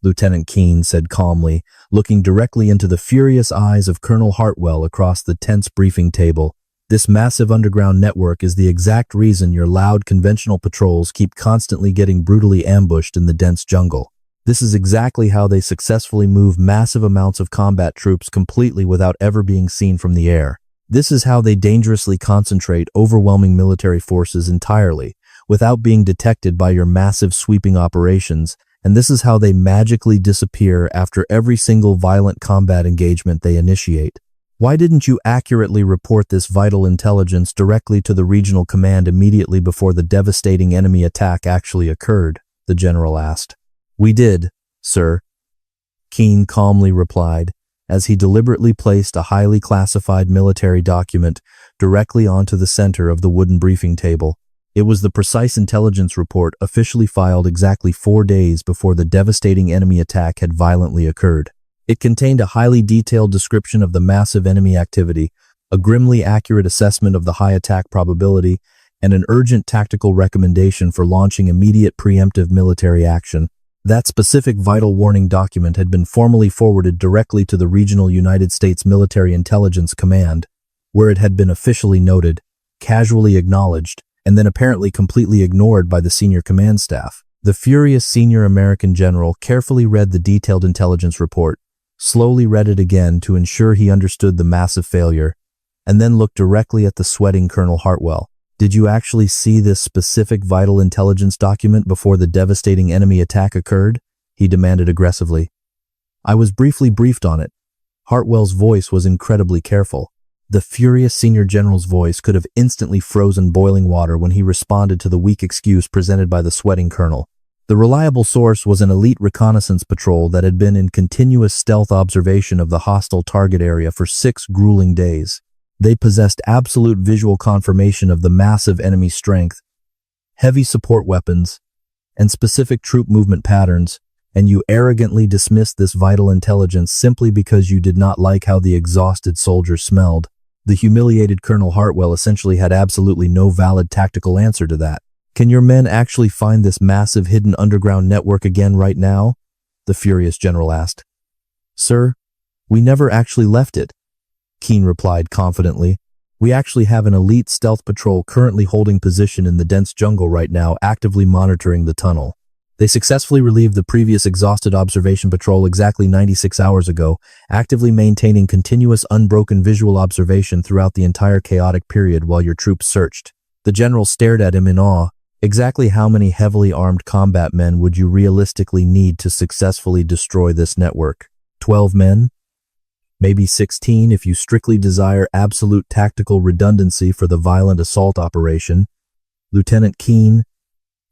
Lieutenant Keene said calmly, looking directly into the furious eyes of Colonel Hartwell across the tense briefing table, "this massive underground network is the exact reason your loud conventional patrols keep constantly getting brutally ambushed in the dense jungle. This is exactly how they successfully move massive amounts of combat troops completely without ever being seen from the air. This is how they dangerously concentrate overwhelming military forces entirely, without being detected by your massive sweeping operations, and this is how they magically disappear after every single violent combat engagement they initiate. Why didn't you accurately report this vital intelligence directly to the regional command immediately before the devastating enemy attack actually occurred?" the general asked. "We did, sir," Keene calmly replied, as he deliberately placed a highly classified military document directly onto the center of the wooden briefing table. It was the precise intelligence report officially filed exactly 4 days before the devastating enemy attack had violently occurred. It contained a highly detailed description of the massive enemy activity, a grimly accurate assessment of the high attack probability, and an urgent tactical recommendation for launching immediate preemptive military action. That specific vital warning document had been formally forwarded directly to the regional United States Military Intelligence Command, where it had been officially noted, casually acknowledged, and then apparently completely ignored by the senior command staff. The furious senior American general carefully read the detailed intelligence report, slowly read it again to ensure he understood the massive failure, and then looked directly at the sweating Colonel Hartwell. "Did you actually see this specific vital intelligence document before the devastating enemy attack occurred?" he demanded aggressively. "I was briefly briefed on it." Hartwell's voice was incredibly careful. The furious senior general's voice could have instantly frozen boiling water when he responded to the weak excuse presented by the sweating colonel. The reliable source was an elite reconnaissance patrol that had been in continuous stealth observation of the hostile target area for 6 grueling days. They possessed absolute visual confirmation of the massive enemy strength, heavy support weapons, and specific troop movement patterns, and you arrogantly dismissed this vital intelligence simply because you did not like how the exhausted soldiers smelled. The humiliated Colonel Hartwell essentially had absolutely no valid tactical answer to that. "Can your men actually find this massive hidden underground network again right now?" the furious general asked. "Sir, we never actually left it," Keene replied confidently. "We actually have an elite stealth patrol currently holding position in the dense jungle right now, actively monitoring the tunnel. They successfully relieved the previous exhausted observation patrol exactly 96 hours ago, actively maintaining continuous unbroken visual observation throughout the entire chaotic period while your troops searched." The general stared at him in awe. "Exactly how many heavily armed combat men would you realistically need to successfully destroy this network? 12 men? Maybe 16 if you strictly desire absolute tactical redundancy for the violent assault operation," Lieutenant Keene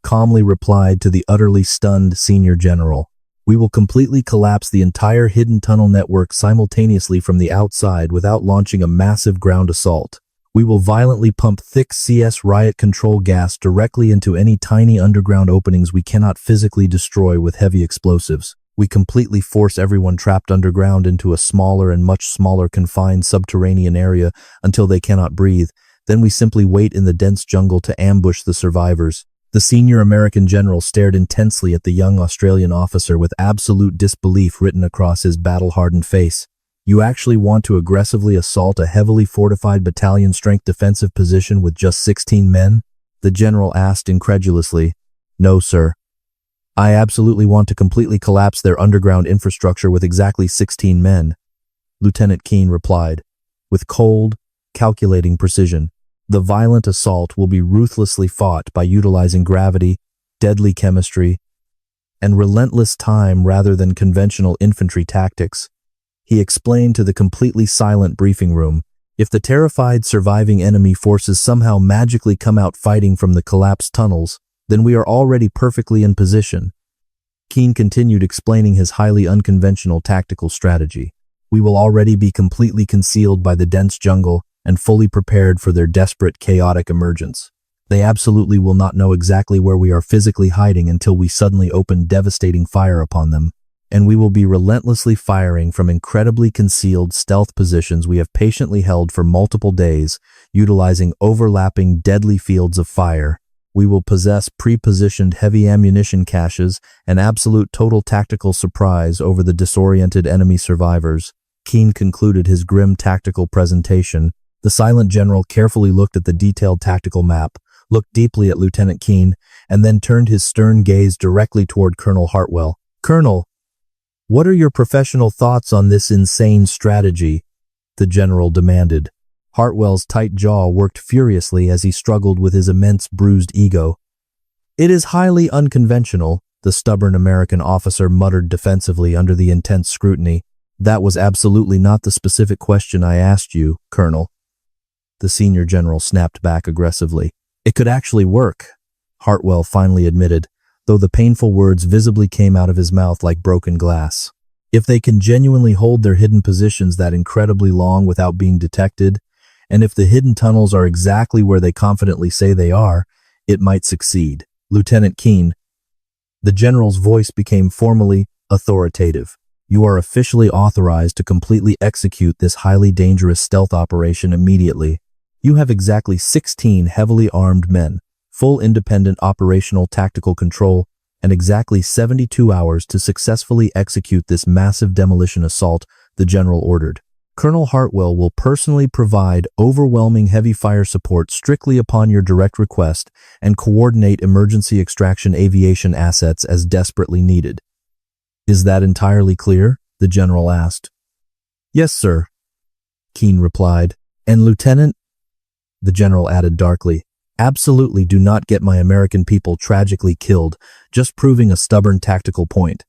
calmly replied to the utterly stunned senior general. "We will completely collapse the entire hidden tunnel network simultaneously from the outside without launching a massive ground assault. We will violently pump thick CS riot control gas directly into any tiny underground openings we cannot physically destroy with heavy explosives. We completely force everyone trapped underground into a smaller and much smaller confined subterranean area until they cannot breathe. Then we simply wait in the dense jungle to ambush the survivors." The senior American general stared intensely at the young Australian officer with absolute disbelief written across his battle-hardened face. "You actually want to aggressively assault a heavily fortified battalion-strength defensive position with just 16 men?" the general asked incredulously. "No, sir. I absolutely want to completely collapse their underground infrastructure with exactly 16 men," Lieutenant Keene replied, with cold, calculating precision. "The violent assault will be ruthlessly fought by utilizing gravity, deadly chemistry, and relentless time rather than conventional infantry tactics," he explained to the completely silent briefing room. "If the terrified surviving enemy forces somehow magically come out fighting from the collapsed tunnels, then we are already perfectly in position." Keene continued explaining his highly unconventional tactical strategy. "We will already be completely concealed by the dense jungle and fully prepared for their desperate, chaotic emergence. They absolutely will not know exactly where we are physically hiding until we suddenly open devastating fire upon them. And we will be relentlessly firing from incredibly concealed stealth positions we have patiently held for multiple days, utilizing overlapping deadly fields of fire. We will possess pre-positioned heavy ammunition caches and absolute total tactical surprise over the disoriented enemy survivors. Keane concluded his grim tactical presentation. The silent general carefully looked at the detailed tactical map, looked deeply at Lieutenant Keane, and then turned his stern gaze directly toward Colonel Hartwell. "Colonel, what are your professional thoughts on this insane strategy?" the general demanded. Hartwell's tight jaw worked furiously as he struggled with his immense bruised ego. "It is highly unconventional," the stubborn American officer muttered defensively under the intense scrutiny. "That was absolutely not the specific question I asked you, Colonel." The senior general snapped back aggressively. "It could actually work," Hartwell finally admitted, though the painful words visibly came out of his mouth like broken glass. "If they can genuinely hold their hidden positions that incredibly long without being detected, and if the hidden tunnels are exactly where they confidently say they are, it might succeed." "Lieutenant Keane," the general's voice became formally authoritative. "You are officially authorized to completely execute this highly dangerous stealth operation immediately. You have exactly 16 heavily armed men, full independent operational tactical control, and exactly 72 hours to successfully execute this massive demolition assault," the general ordered. "Colonel Hartwell will personally provide overwhelming heavy fire support strictly upon your direct request and coordinate emergency extraction aviation assets as desperately needed." "Is that entirely clear?" the general asked. "Yes, sir," Keane replied. "And Lieutenant," the general added darkly, "absolutely do not get my American people tragically killed, just proving a stubborn tactical point."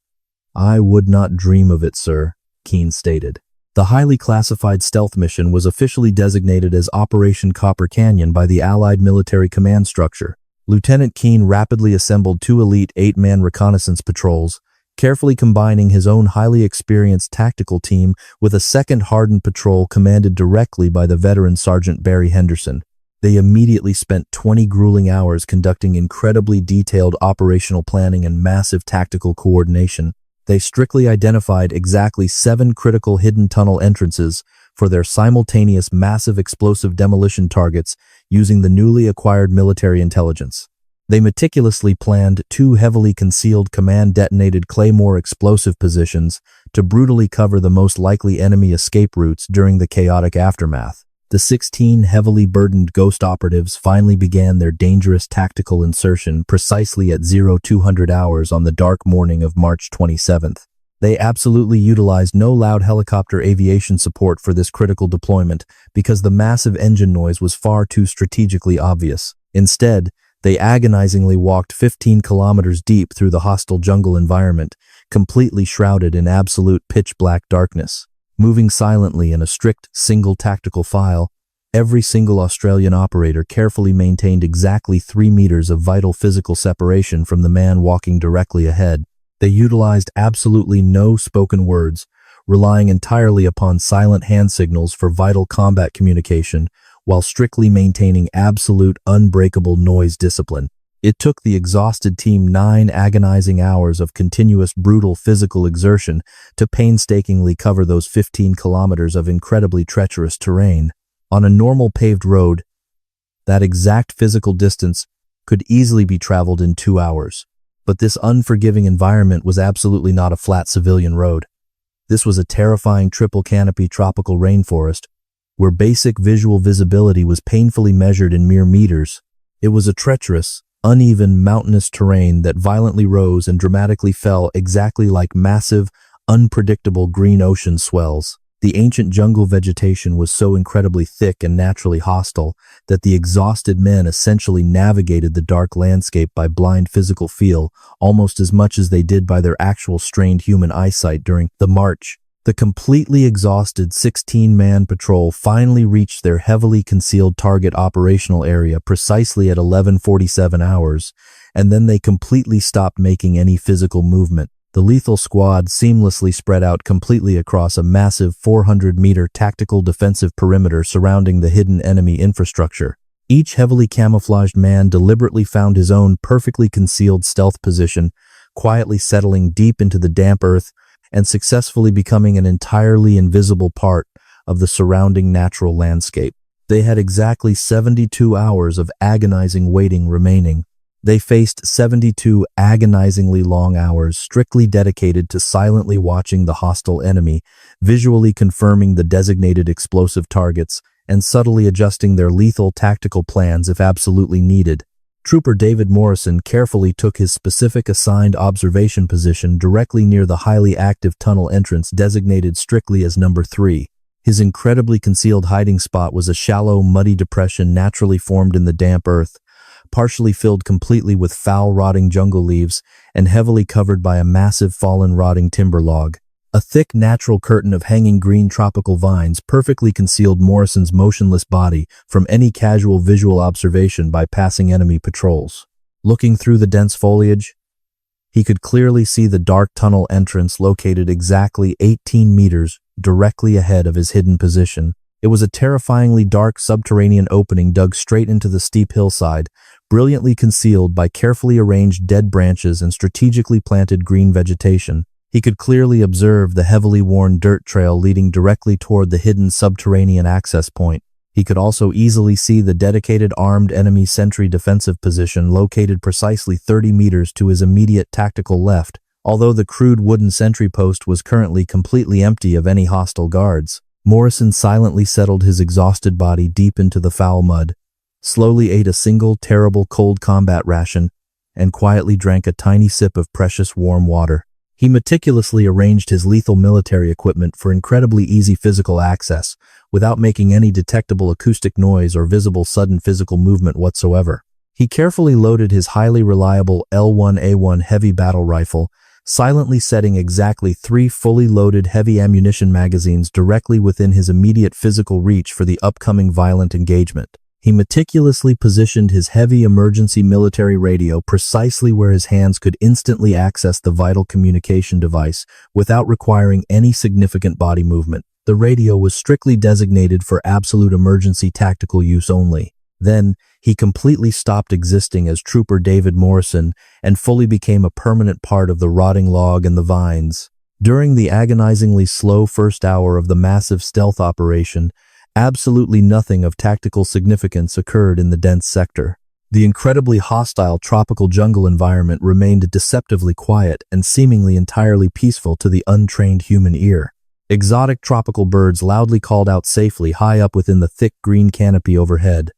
"I would not dream of it, sir," Keane stated. The highly classified stealth mission was officially designated as Operation Copper Canyon by the Allied military command structure. Lieutenant Keane rapidly assembled 2 elite 8-man reconnaissance patrols, carefully combining his own highly experienced tactical team with a second hardened patrol commanded directly by the veteran Sergeant Barry Henderson. They immediately spent 20 grueling hours conducting incredibly detailed operational planning and massive tactical coordination. They strictly identified exactly 7 critical hidden tunnel entrances for their simultaneous massive explosive demolition targets using the newly acquired military intelligence. They meticulously planned 2 heavily concealed command-detonated Claymore explosive positions to brutally cover the most likely enemy escape routes during the chaotic aftermath. The 16 heavily burdened ghost operatives finally began their dangerous tactical insertion precisely at 0200 hours on the dark morning of March 27th. They absolutely utilized no loud helicopter aviation support for this critical deployment because the massive engine noise was far too strategically obvious. Instead, they agonizingly walked 15 kilometers deep through the hostile jungle environment, completely shrouded in absolute pitch-black darkness. Moving silently in a strict single tactical file, every single Australian operator carefully maintained exactly 3 meters of vital physical separation from the man walking directly ahead. They utilized absolutely no spoken words, relying entirely upon silent hand signals for vital combat communication, while strictly maintaining absolute unbreakable noise discipline. It took the exhausted team 9 agonizing hours of continuous brutal physical exertion to painstakingly cover those 15 kilometers of incredibly treacherous terrain. On a normal paved road, that exact physical distance could easily be traveled in 2 hours. But this unforgiving environment was absolutely not a flat civilian road. This was a terrifying triple canopy tropical rainforest, where basic visual visibility was painfully measured in mere meters. It was a treacherous, uneven mountainous terrain that violently rose and dramatically fell exactly like massive, unpredictable green ocean swells. The ancient jungle vegetation was so incredibly thick and naturally hostile that the exhausted men essentially navigated the dark landscape by blind physical feel almost as much as they did by their actual strained human eyesight during the march. The completely exhausted 16-man patrol finally reached their heavily concealed target operational area precisely at 11:47 hours, and then they completely stopped making any physical movement. The lethal squad seamlessly spread out completely across a massive 400-meter tactical defensive perimeter surrounding the hidden enemy infrastructure. Each heavily camouflaged man deliberately found his own perfectly concealed stealth position, quietly settling deep into the damp earth and successfully becoming an entirely invisible part of the surrounding natural landscape. They had exactly 72 hours of agonizing waiting remaining. They faced 72 agonizingly long hours strictly dedicated to silently watching the hostile enemy, visually confirming the designated explosive targets, and subtly adjusting their lethal tactical plans if absolutely needed. Trooper David Morrison carefully took his specific assigned observation position directly near the highly active tunnel entrance designated strictly as number 3. His incredibly concealed hiding spot was a shallow, muddy depression naturally formed in the damp earth, partially filled completely with foul, rotting jungle leaves and heavily covered by a massive fallen, rotting timber log. A thick, natural curtain of hanging green tropical vines perfectly concealed Morrison's motionless body from any casual visual observation by passing enemy patrols. Looking through the dense foliage, he could clearly see the dark tunnel entrance located exactly 18 meters directly ahead of his hidden position. It was a terrifyingly dark subterranean opening dug straight into the steep hillside, brilliantly concealed by carefully arranged dead branches and strategically planted green vegetation. He could clearly observe the heavily worn dirt trail leading directly toward the hidden subterranean access point. He could also easily see the dedicated armed enemy sentry defensive position located precisely 30 meters to his immediate tactical left, although the crude wooden sentry post was currently completely empty of any hostile guards. Morrison silently settled his exhausted body deep into the foul mud, slowly ate a single terrible cold combat ration, and quietly drank a tiny sip of precious warm water. He meticulously arranged his lethal military equipment for incredibly easy physical access, without making any detectable acoustic noise or visible sudden physical movement whatsoever. He carefully loaded his highly reliable L1A1 heavy battle rifle, silently setting exactly 3 fully loaded heavy ammunition magazines directly within his immediate physical reach for the upcoming violent engagement. He meticulously positioned his heavy emergency military radio precisely where his hands could instantly access the vital communication device without requiring any significant body movement. The radio was strictly designated for absolute emergency tactical use only. Then, he completely stopped existing as Trooper David Morrison and fully became a permanent part of the rotting log and the vines. During the agonizingly slow first hour of the massive stealth operation, absolutely nothing of tactical significance occurred in the dense sector. The incredibly hostile tropical jungle environment remained deceptively quiet and seemingly entirely peaceful to the untrained human ear. Exotic tropical birds loudly called out safely high up within the thick green canopy overhead.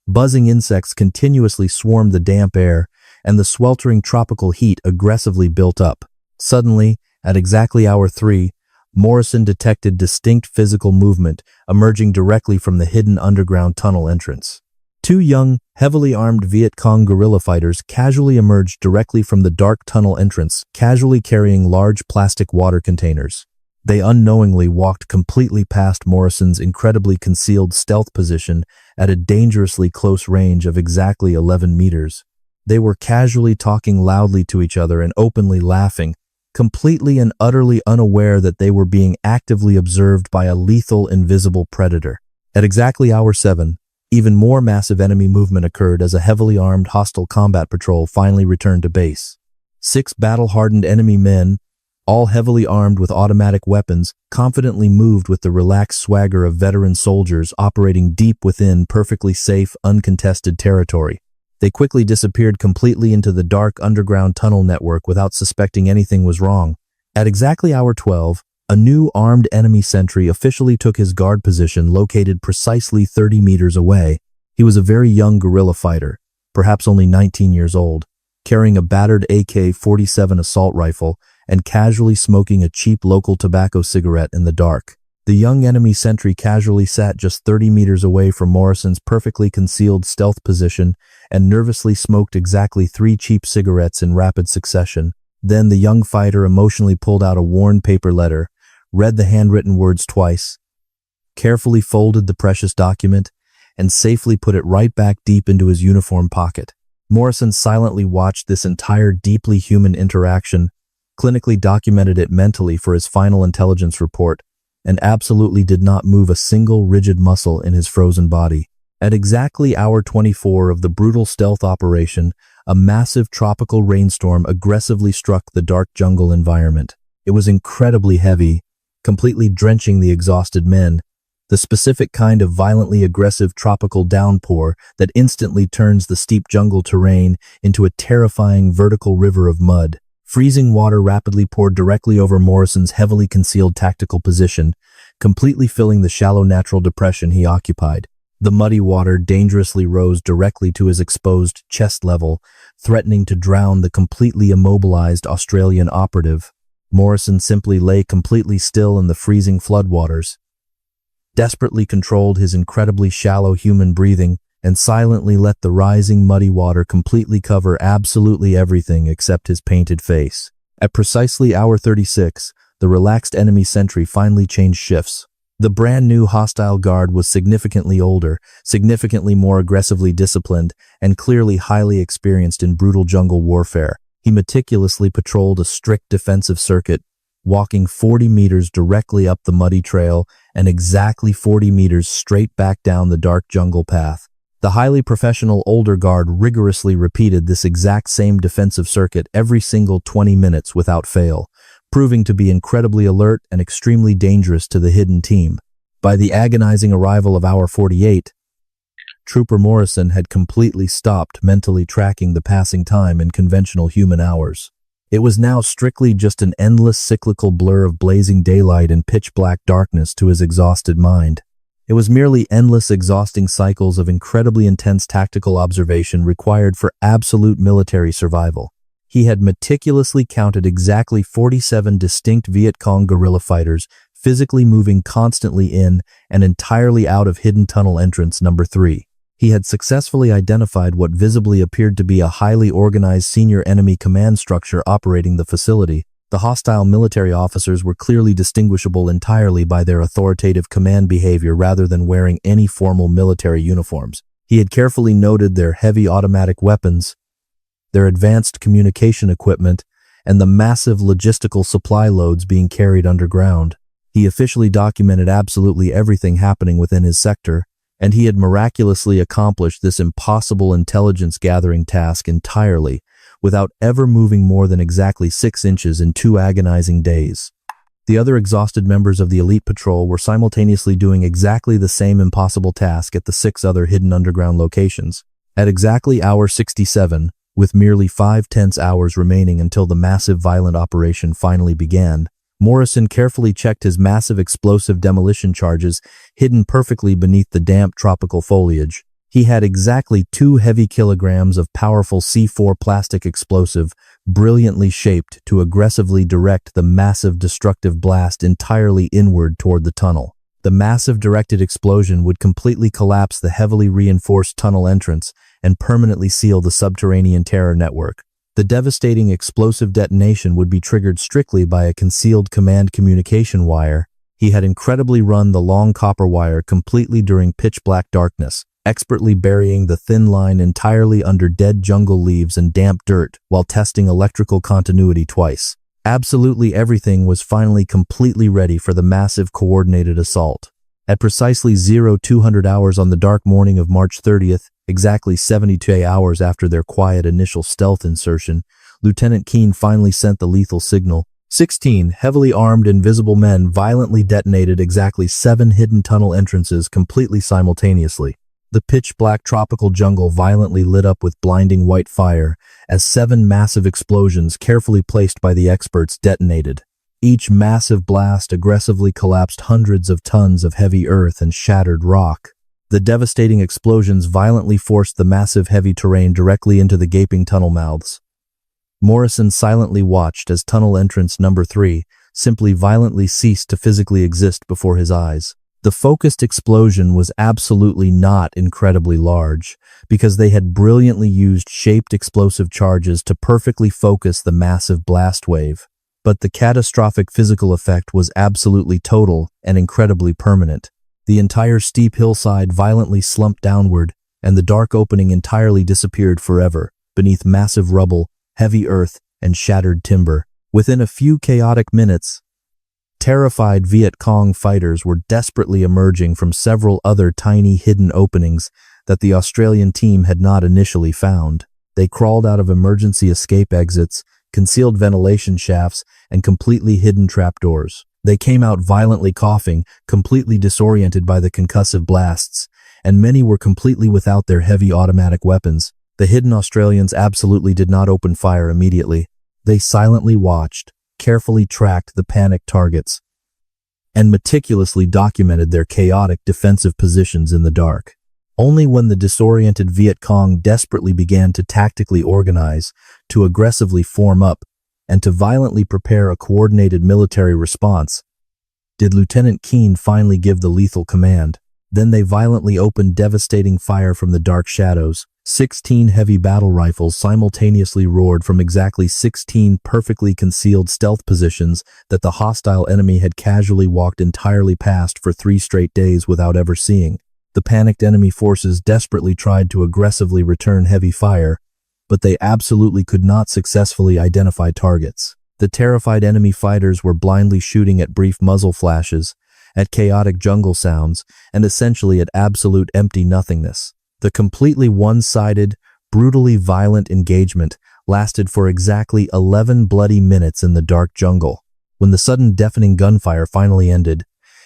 Buzzing insects continuously swarmed the damp air, and the sweltering tropical heat aggressively built up. Suddenly, at exactly hour 3, Morrison detected distinct physical movement emerging directly from the hidden underground tunnel entrance. 2 young, heavily armed Viet Cong guerrilla fighters casually emerged directly from the dark tunnel entrance, casually carrying large plastic water containers. They unknowingly walked completely past Morrison's incredibly concealed stealth position at a dangerously close range of exactly 11 meters. They were casually talking loudly to each other and openly laughing, completely and utterly unaware that they were being actively observed by a lethal invisible predator. At exactly hour 7, even more massive enemy movement occurred as a heavily armed hostile combat patrol finally returned to base. 6 battle-hardened enemy men, all heavily armed with automatic weapons, confidently moved with the relaxed swagger of veteran soldiers operating deep within perfectly safe, uncontested territory. They quickly disappeared completely into the dark underground tunnel network without suspecting anything was wrong. At exactly hour 12, a new armed enemy sentry officially took his guard position located precisely 30 meters away. He was a very young guerrilla fighter, perhaps only 19 years old, carrying a battered AK-47 assault rifle and casually smoking a cheap local tobacco cigarette in the dark. The young enemy sentry casually sat just 30 meters away from Morrison's perfectly concealed stealth position and nervously smoked exactly 3 cheap cigarettes in rapid succession. Then the young fighter emotionally pulled out a worn paper letter, read the handwritten words twice, carefully folded the precious document, and safely put it right back deep into his uniform pocket. Morrison silently watched this entire deeply human interaction, clinically documented it mentally for his final intelligence report, and absolutely did not move a single rigid muscle in his frozen body. At exactly hour 24 of the brutal stealth operation, a massive tropical rainstorm aggressively struck the dark jungle environment. It was incredibly heavy, completely drenching the exhausted men, the specific kind of violently aggressive tropical downpour that instantly turns the steep jungle terrain into a terrifying vertical river of mud. Freezing water rapidly poured directly over Morrison's heavily concealed tactical position, completely filling the shallow natural depression he occupied. The muddy water dangerously rose directly to his exposed chest level, threatening to drown the completely immobilized Australian operative. Morrison simply lay completely still in the freezing floodwaters, desperately controlled his incredibly shallow human breathing, and silently let the rising muddy water completely cover absolutely everything except his painted face. At precisely hour 36, the relaxed enemy sentry finally changed shifts. The brand new hostile guard was significantly older, significantly more aggressively disciplined, and clearly highly experienced in brutal jungle warfare. He meticulously patrolled a strict defensive circuit, walking 40 meters directly up the muddy trail and exactly 40 meters straight back down the dark jungle path. The highly professional older guard rigorously repeated this exact same defensive circuit every single 20 minutes without fail, proving to be incredibly alert and extremely dangerous to the hidden team. By the agonizing arrival of hour 48, Trooper Morrison had completely stopped mentally tracking the passing time in conventional human hours. It was now strictly just an endless cyclical blur of blazing daylight and pitch-black darkness to his exhausted mind. It was merely endless exhausting cycles of incredibly intense tactical observation required for absolute military survival. He had meticulously counted exactly 47 distinct Viet Cong guerrilla fighters, physically moving constantly in and entirely out of hidden tunnel entrance number 3. He had successfully identified what visibly appeared to be a highly organized senior enemy command structure operating the facility. The hostile military officers were clearly distinguishable entirely by their authoritative command behavior rather than wearing any formal military uniforms. He had carefully noted their heavy automatic weapons, their advanced communication equipment, and the massive logistical supply loads being carried underground. He officially documented absolutely everything happening within his sector, and he had miraculously accomplished this impossible intelligence-gathering task entirely, without ever moving more than exactly 6 inches in 2 agonizing days. The other exhausted members of the elite patrol were simultaneously doing exactly the same impossible task at the 6 other hidden underground locations. At exactly hour 67, with merely 5 tense hours remaining until the massive violent operation finally began, Morrison carefully checked his massive explosive demolition charges hidden perfectly beneath the damp tropical foliage. He had exactly 2 heavy kilograms of powerful C4 plastic explosive, brilliantly shaped to aggressively direct the massive destructive blast entirely inward toward the tunnel. The massive directed explosion would completely collapse the heavily reinforced tunnel entrance and permanently seal the subterranean terror network. The devastating explosive detonation would be triggered strictly by a concealed command communication wire. He had incredibly run the long copper wire completely during pitch-black darkness, expertly burying the thin line entirely under dead jungle leaves and damp dirt while testing electrical continuity twice. Absolutely everything was finally completely ready for the massive coordinated assault. At precisely 0200 hours on the dark morning of March 30th, exactly 72 hours after their quiet initial stealth insertion, Lieutenant Keene finally sent the lethal signal. 16 heavily armed invisible men violently detonated exactly 7 hidden tunnel entrances completely simultaneously. The pitch-black tropical jungle violently lit up with blinding white fire as 7 massive explosions carefully placed by the experts detonated. Each massive blast aggressively collapsed hundreds of tons of heavy earth and shattered rock. The devastating explosions violently forced the massive heavy terrain directly into the gaping tunnel mouths. Morrison silently watched as tunnel entrance number 3 simply violently ceased to physically exist before his eyes. The focused explosion was absolutely not incredibly large, because they had brilliantly used shaped explosive charges to perfectly focus the massive blast wave. But the catastrophic physical effect was absolutely total and incredibly permanent. The entire steep hillside violently slumped downward, and the dark opening entirely disappeared forever, beneath massive rubble, heavy earth, and shattered timber. Within a few chaotic minutes, terrified Viet Cong fighters were desperately emerging from several other tiny hidden openings that the Australian team had not initially found. They crawled out of emergency escape exits, concealed ventilation shafts, and completely hidden trapdoors. They came out violently coughing, completely disoriented by the concussive blasts, and many were completely without their heavy automatic weapons. The hidden Australians absolutely did not open fire immediately. They silently watched, carefully tracked the panicked targets, and meticulously documented their chaotic defensive positions in the dark. Only when the disoriented Viet Cong desperately began to tactically organize, to aggressively form up, and to violently prepare a coordinated military response, did Lieutenant Keane finally give the lethal command. Then they violently opened devastating fire from the dark shadows. 16 heavy battle rifles simultaneously roared from exactly 16 perfectly concealed stealth positions that the hostile enemy had casually walked entirely past for 3 straight days without ever seeing. The panicked enemy forces desperately tried to aggressively return heavy fire, but they absolutely could not successfully identify targets. The terrified enemy fighters were blindly shooting at brief muzzle flashes, at chaotic jungle sounds, and essentially at absolute empty nothingness. The completely one-sided, brutally violent engagement lasted for exactly 11 bloody minutes in the dark jungle. When the sudden deafening gunfire finally ended,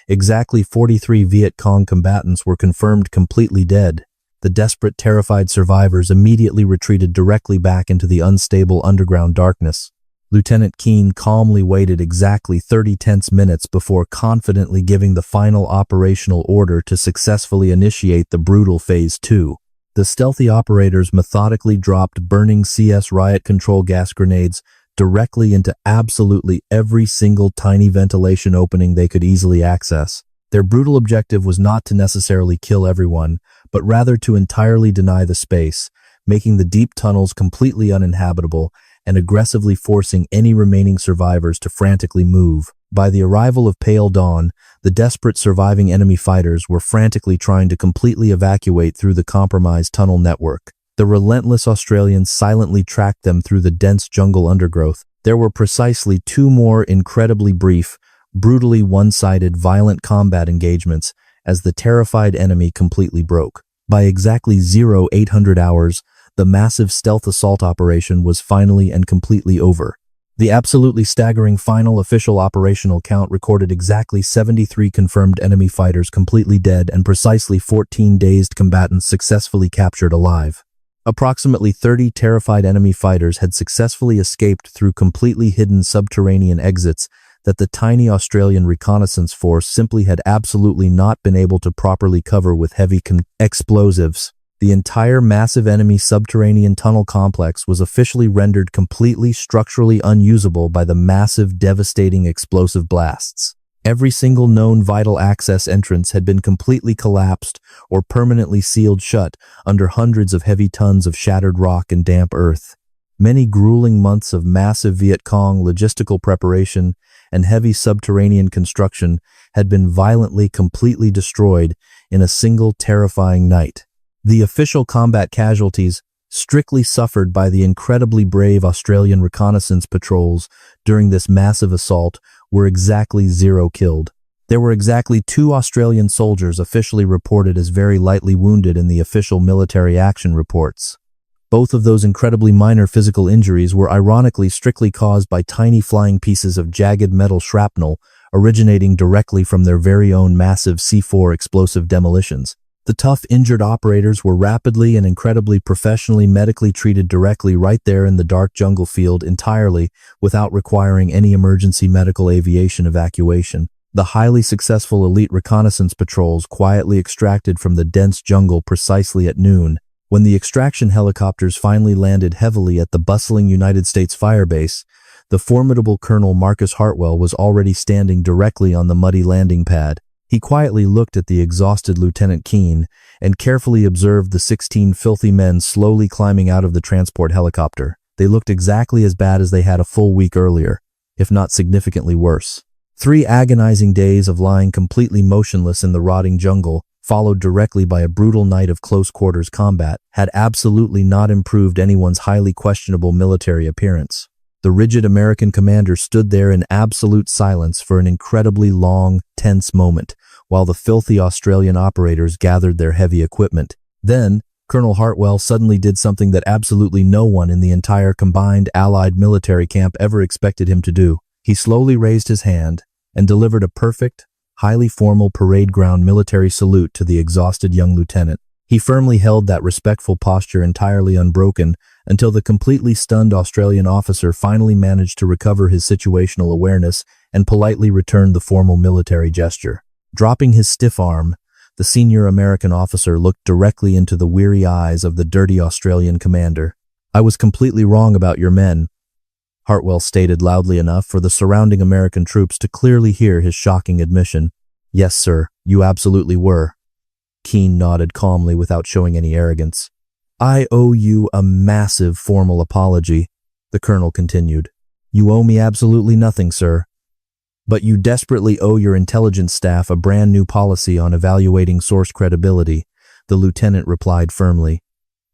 exactly 43 Viet Cong combatants were confirmed completely dead. The desperate, terrified survivors immediately retreated directly back into the unstable underground darkness. Lieutenant Keane calmly waited exactly 30 tense minutes before confidently giving the final operational order to successfully initiate the brutal Phase 2. The stealthy operators methodically dropped burning CS riot control gas grenades directly into absolutely every single tiny ventilation opening they could easily access. Their brutal objective was not to necessarily kill everyone, but rather to entirely deny the space, making the deep tunnels completely uninhabitable and aggressively forcing any remaining survivors to frantically move. By the arrival of pale dawn, the desperate surviving enemy fighters were frantically trying to completely evacuate through the compromised tunnel network. The relentless Australians silently tracked them through the dense jungle undergrowth. There were precisely 2 more incredibly brief, brutally one-sided, violent combat engagements as the terrified enemy completely broke. By exactly 0800 hours, the massive stealth assault operation was finally and completely over. The absolutely staggering final official operational count recorded exactly 73 confirmed enemy fighters completely dead and precisely 14 dazed combatants successfully captured alive. Approximately 30 terrified enemy fighters had successfully escaped through completely hidden subterranean exits that the tiny Australian reconnaissance force simply had absolutely not been able to properly cover with heavy explosives. The entire massive enemy subterranean tunnel complex was officially rendered completely structurally unusable by the massive, devastating explosive blasts. Every single known vital access entrance had been completely collapsed or permanently sealed shut under hundreds of heavy tons of shattered rock and damp earth. Many grueling months of massive Viet Cong logistical preparation and heavy subterranean construction had been violently, completely destroyed in a single terrifying night. The official combat casualties strictly suffered by the incredibly brave Australian reconnaissance patrols during this massive assault were exactly 0 killed. There were exactly 2 Australian soldiers officially reported as very lightly wounded in the official military action reports. Both of those incredibly minor physical injuries were ironically strictly caused by tiny flying pieces of jagged metal shrapnel originating directly from their very own massive C4 explosive demolitions. The tough, injured operators were rapidly and incredibly professionally medically treated directly right there in the dark jungle field entirely without requiring any emergency medical aviation evacuation. The highly successful elite reconnaissance patrols quietly extracted from the dense jungle precisely at noon. When the extraction helicopters finally landed heavily at the bustling United States firebase, the formidable Colonel Marcus Hartwell was already standing directly on the muddy landing pad. He quietly looked at the exhausted Lieutenant Keane and carefully observed the 16 filthy men slowly climbing out of the transport helicopter. They looked exactly as bad as they had a full week earlier, if not significantly worse. 3 agonizing days of lying completely motionless in the rotting jungle, followed directly by a brutal night of close-quarters combat, had absolutely not improved anyone's highly questionable military appearance. The rigid American commander stood there in absolute silence for an incredibly long, tense moment, while the filthy Australian operators gathered their heavy equipment. Then, Colonel Hartwell suddenly did something that absolutely no one in the entire combined Allied military camp ever expected him to do. He slowly raised his hand and delivered a perfect, highly formal parade ground military salute to the exhausted young lieutenant. He firmly held that respectful posture entirely unbroken until the completely stunned Australian officer finally managed to recover his situational awareness and politely returned the formal military gesture. Dropping his stiff arm, the senior American officer looked directly into the weary eyes of the dirty Australian commander. "I was completely wrong about your men," Hartwell stated loudly enough for the surrounding American troops to clearly hear his shocking admission. "Yes, sir, you absolutely were." Keane nodded calmly without showing any arrogance. "I owe you a massive formal apology," the colonel continued. "You owe me absolutely nothing, sir. But you desperately owe your intelligence staff a brand new policy on evaluating source credibility," the lieutenant replied firmly.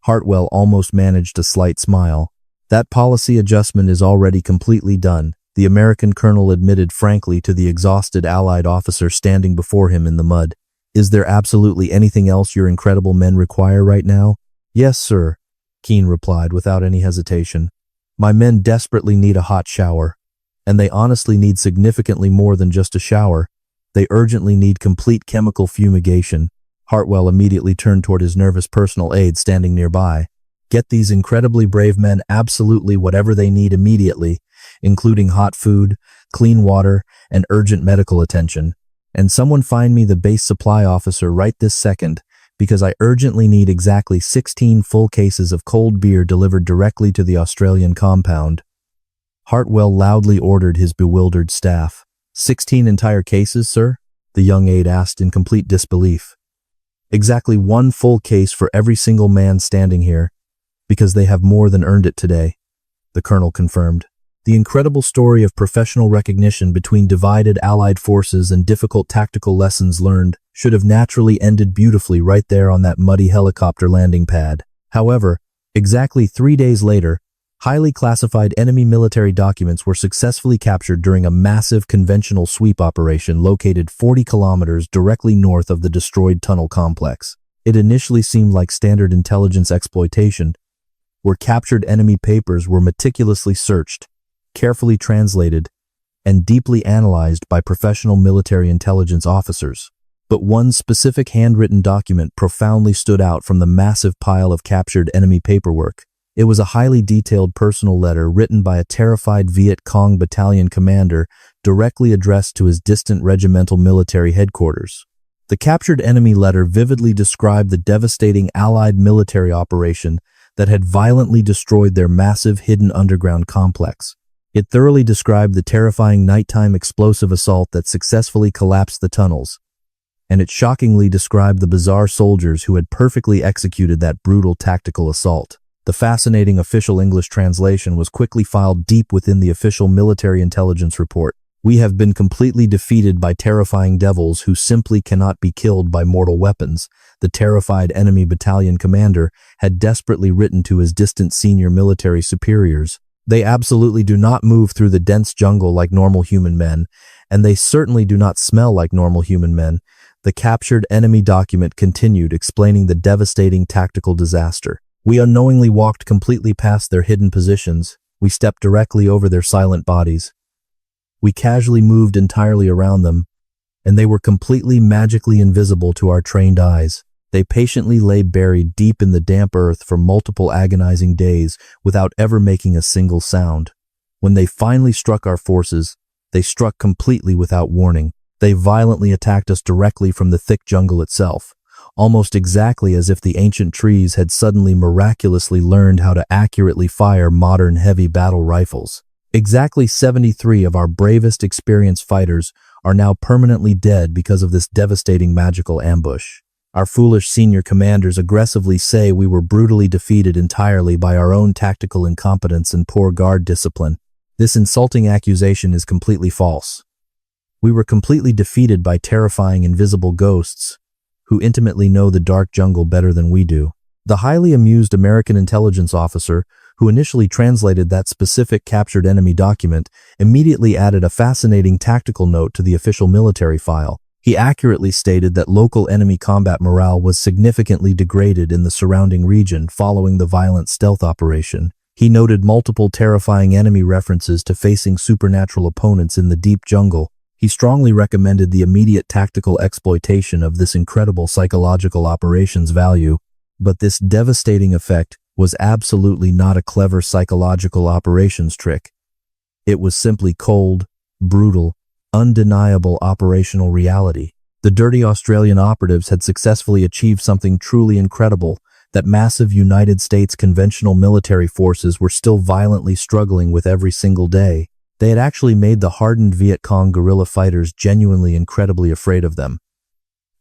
Hartwell almost managed a slight smile. "That policy adjustment is already completely done," the American colonel admitted frankly to the exhausted Allied officer standing before him in the mud. "Is there absolutely anything else your incredible men require right now?" "Yes, sir," Keane replied without any hesitation. "My men desperately need a hot shower. And they honestly need significantly more than just a shower. They urgently need complete chemical fumigation." Hartwell immediately turned toward his nervous personal aide standing nearby. "Get these incredibly brave men absolutely whatever they need immediately, including hot food, clean water, and urgent medical attention. And someone find me the base supply officer right this second, because I urgently need exactly 16 full cases of cold beer delivered directly to the Australian compound." Hartwell loudly ordered his bewildered staff. 16 entire cases, sir?" the young aide asked in complete disbelief. "Exactly one full case for every single man standing here, because they have more than earned it today," the colonel confirmed. The incredible story of professional recognition between divided Allied forces and difficult tactical lessons learned should have naturally ended beautifully right there on that muddy helicopter landing pad. However, exactly 3 days later, highly classified enemy military documents were successfully captured during a massive conventional sweep operation located 40 kilometers directly north of the destroyed tunnel complex. It initially seemed like standard intelligence exploitation, where captured enemy papers were meticulously searched, carefully translated, and deeply analyzed by professional military intelligence officers. But one specific handwritten document profoundly stood out from the massive pile of captured enemy paperwork. It was a highly detailed personal letter written by a terrified Viet Cong battalion commander directly addressed to his distant regimental military headquarters. The captured enemy letter vividly described the devastating Allied military operation that had violently destroyed their massive hidden underground complex. It thoroughly described the terrifying nighttime explosive assault that successfully collapsed the tunnels, and it shockingly described the bizarre soldiers who had perfectly executed that brutal tactical assault. The fascinating official English translation was quickly filed deep within the official military intelligence report. "We have been completely defeated by terrifying devils who simply cannot be killed by mortal weapons," the terrified enemy battalion commander had desperately written to his distant senior military superiors. "They absolutely do not move through the dense jungle like normal human men, and they certainly do not smell like normal human men," the captured enemy document continued, explaining the devastating tactical disaster. "We unknowingly walked completely past their hidden positions. We stepped directly over their silent bodies. We casually moved entirely around them, and they were completely magically invisible to our trained eyes. They patiently lay buried deep in the damp earth for multiple agonizing days without ever making a single sound. When they finally struck our forces, they struck completely without warning. They violently attacked us directly from the thick jungle itself, almost exactly as if the ancient trees had suddenly miraculously learned how to accurately fire modern heavy battle rifles. Exactly 73 of our bravest experienced fighters are now permanently dead because of this devastating magical ambush. Our foolish senior commanders aggressively say we were brutally defeated entirely by our own tactical incompetence and poor guard discipline. This insulting accusation is completely false. We were completely defeated by terrifying invisible ghosts who intimately know the dark jungle better than we do." The highly amused American intelligence officer, who initially translated that specific captured enemy document, immediately added a fascinating tactical note to the official military file. He accurately stated that local enemy combat morale was significantly degraded in the surrounding region following the violent stealth operation. He noted multiple terrifying enemy references to facing supernatural opponents in the deep jungle. He strongly recommended the immediate tactical exploitation of this incredible psychological operations value. But this devastating effect was absolutely not a clever psychological operations trick. It was simply cold, brutal, undeniable operational reality. The dirty Australian operatives had successfully achieved something truly incredible, that massive United States conventional military forces were still violently struggling with every single day. They had actually made the hardened Viet Cong guerrilla fighters genuinely incredibly afraid of them.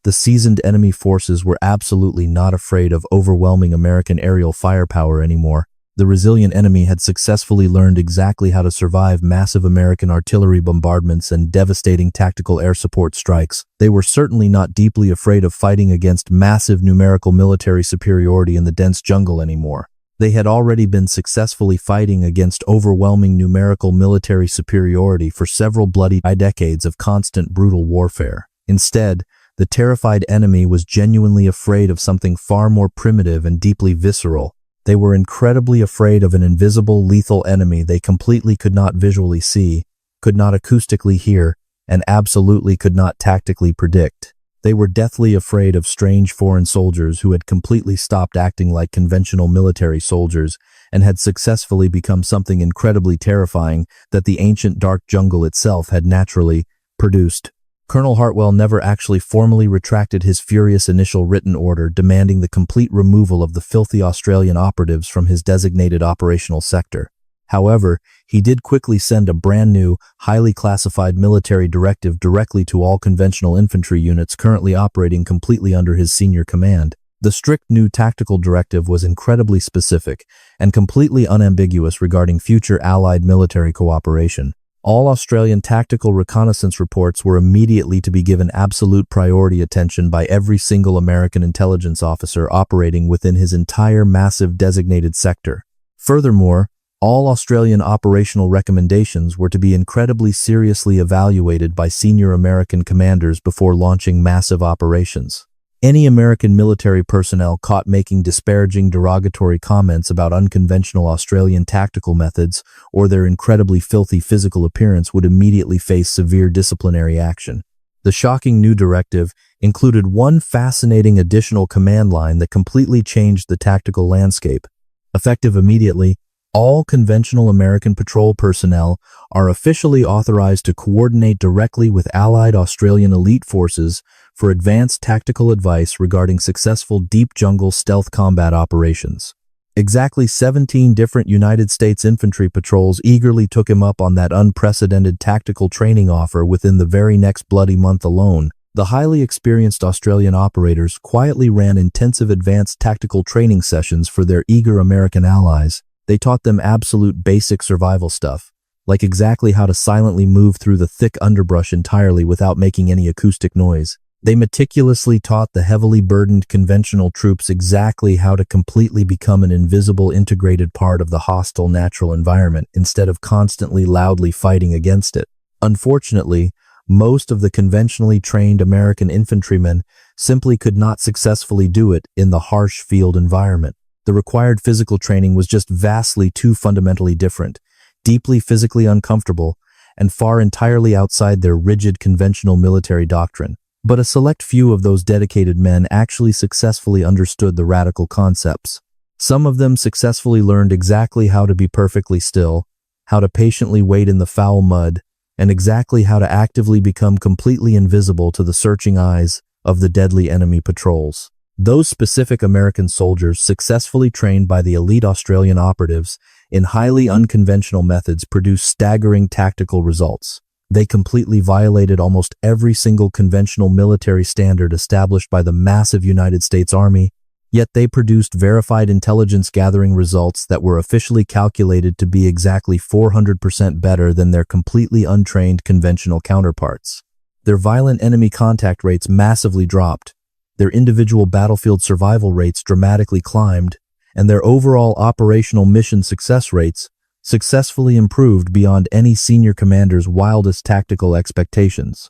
The seasoned enemy forces were absolutely not afraid of overwhelming American aerial firepower anymore. The resilient enemy had successfully learned exactly how to survive massive American artillery bombardments and devastating tactical air support strikes. They were certainly not deeply afraid of fighting against massive numerical military superiority in the dense jungle anymore. They had already been successfully fighting against overwhelming numerical military superiority for several bloody decades of constant brutal warfare. Instead, the terrified enemy was genuinely afraid of something far more primitive and deeply visceral. They were incredibly afraid of an invisible, lethal enemy they completely could not visually see, could not acoustically hear, and absolutely could not tactically predict. They were deathly afraid of strange foreign soldiers who had completely stopped acting like conventional military soldiers and had successfully become something incredibly terrifying that the ancient dark jungle itself had naturally produced. Colonel Hartwell never actually formally retracted his furious initial written order demanding the complete removal of the filthy Australian operatives from his designated operational sector. However, he did quickly send a brand new, highly classified military directive directly to all conventional infantry units currently operating completely under his senior command. The strict new tactical directive was incredibly specific and completely unambiguous regarding future Allied military cooperation. All Australian tactical reconnaissance reports were immediately to be given absolute priority attention by every single American intelligence officer operating within his entire massive designated sector. Furthermore, all Australian operational recommendations were to be incredibly seriously evaluated by senior American commanders before launching massive operations. Any American military personnel caught making disparaging, derogatory comments about unconventional Australian tactical methods or their incredibly filthy physical appearance would immediately face severe disciplinary action. The shocking new directive included one fascinating additional command line that completely changed the tactical landscape. Effective immediately, all conventional American patrol personnel are officially authorized to coordinate directly with Allied Australian elite forces for advanced tactical advice regarding successful deep jungle stealth combat operations. Exactly 17 different United States infantry patrols eagerly took him up on that unprecedented tactical training offer within the very next bloody month alone. The highly experienced Australian operators quietly ran intensive advanced tactical training sessions for their eager American allies. They taught them absolute basic survival stuff, like exactly how to silently move through the thick underbrush entirely without making any acoustic noise. They meticulously taught the heavily burdened conventional troops exactly how to completely become an invisible integrated part of the hostile natural environment instead of constantly loudly fighting against it. Unfortunately, most of the conventionally trained American infantrymen simply could not successfully do it in the harsh field environment. The required physical training was just vastly too fundamentally different, deeply physically uncomfortable, and far entirely outside their rigid conventional military doctrine. But a select few of those dedicated men actually successfully understood the radical concepts. Some of them successfully learned exactly how to be perfectly still, how to patiently wait in the foul mud, and exactly how to actively become completely invisible to the searching eyes of the deadly enemy patrols. Those specific American soldiers successfully trained by the elite Australian operatives in highly unconventional methods produced staggering tactical results. They completely violated almost every single conventional military standard established by the massive United States Army, yet they produced verified intelligence gathering results that were officially calculated to be exactly 400% better than their completely untrained conventional counterparts. Their violent enemy contact rates massively dropped, their individual battlefield survival rates dramatically climbed, and their overall operational mission success rates successfully improved beyond any senior commander's wildest tactical expectations.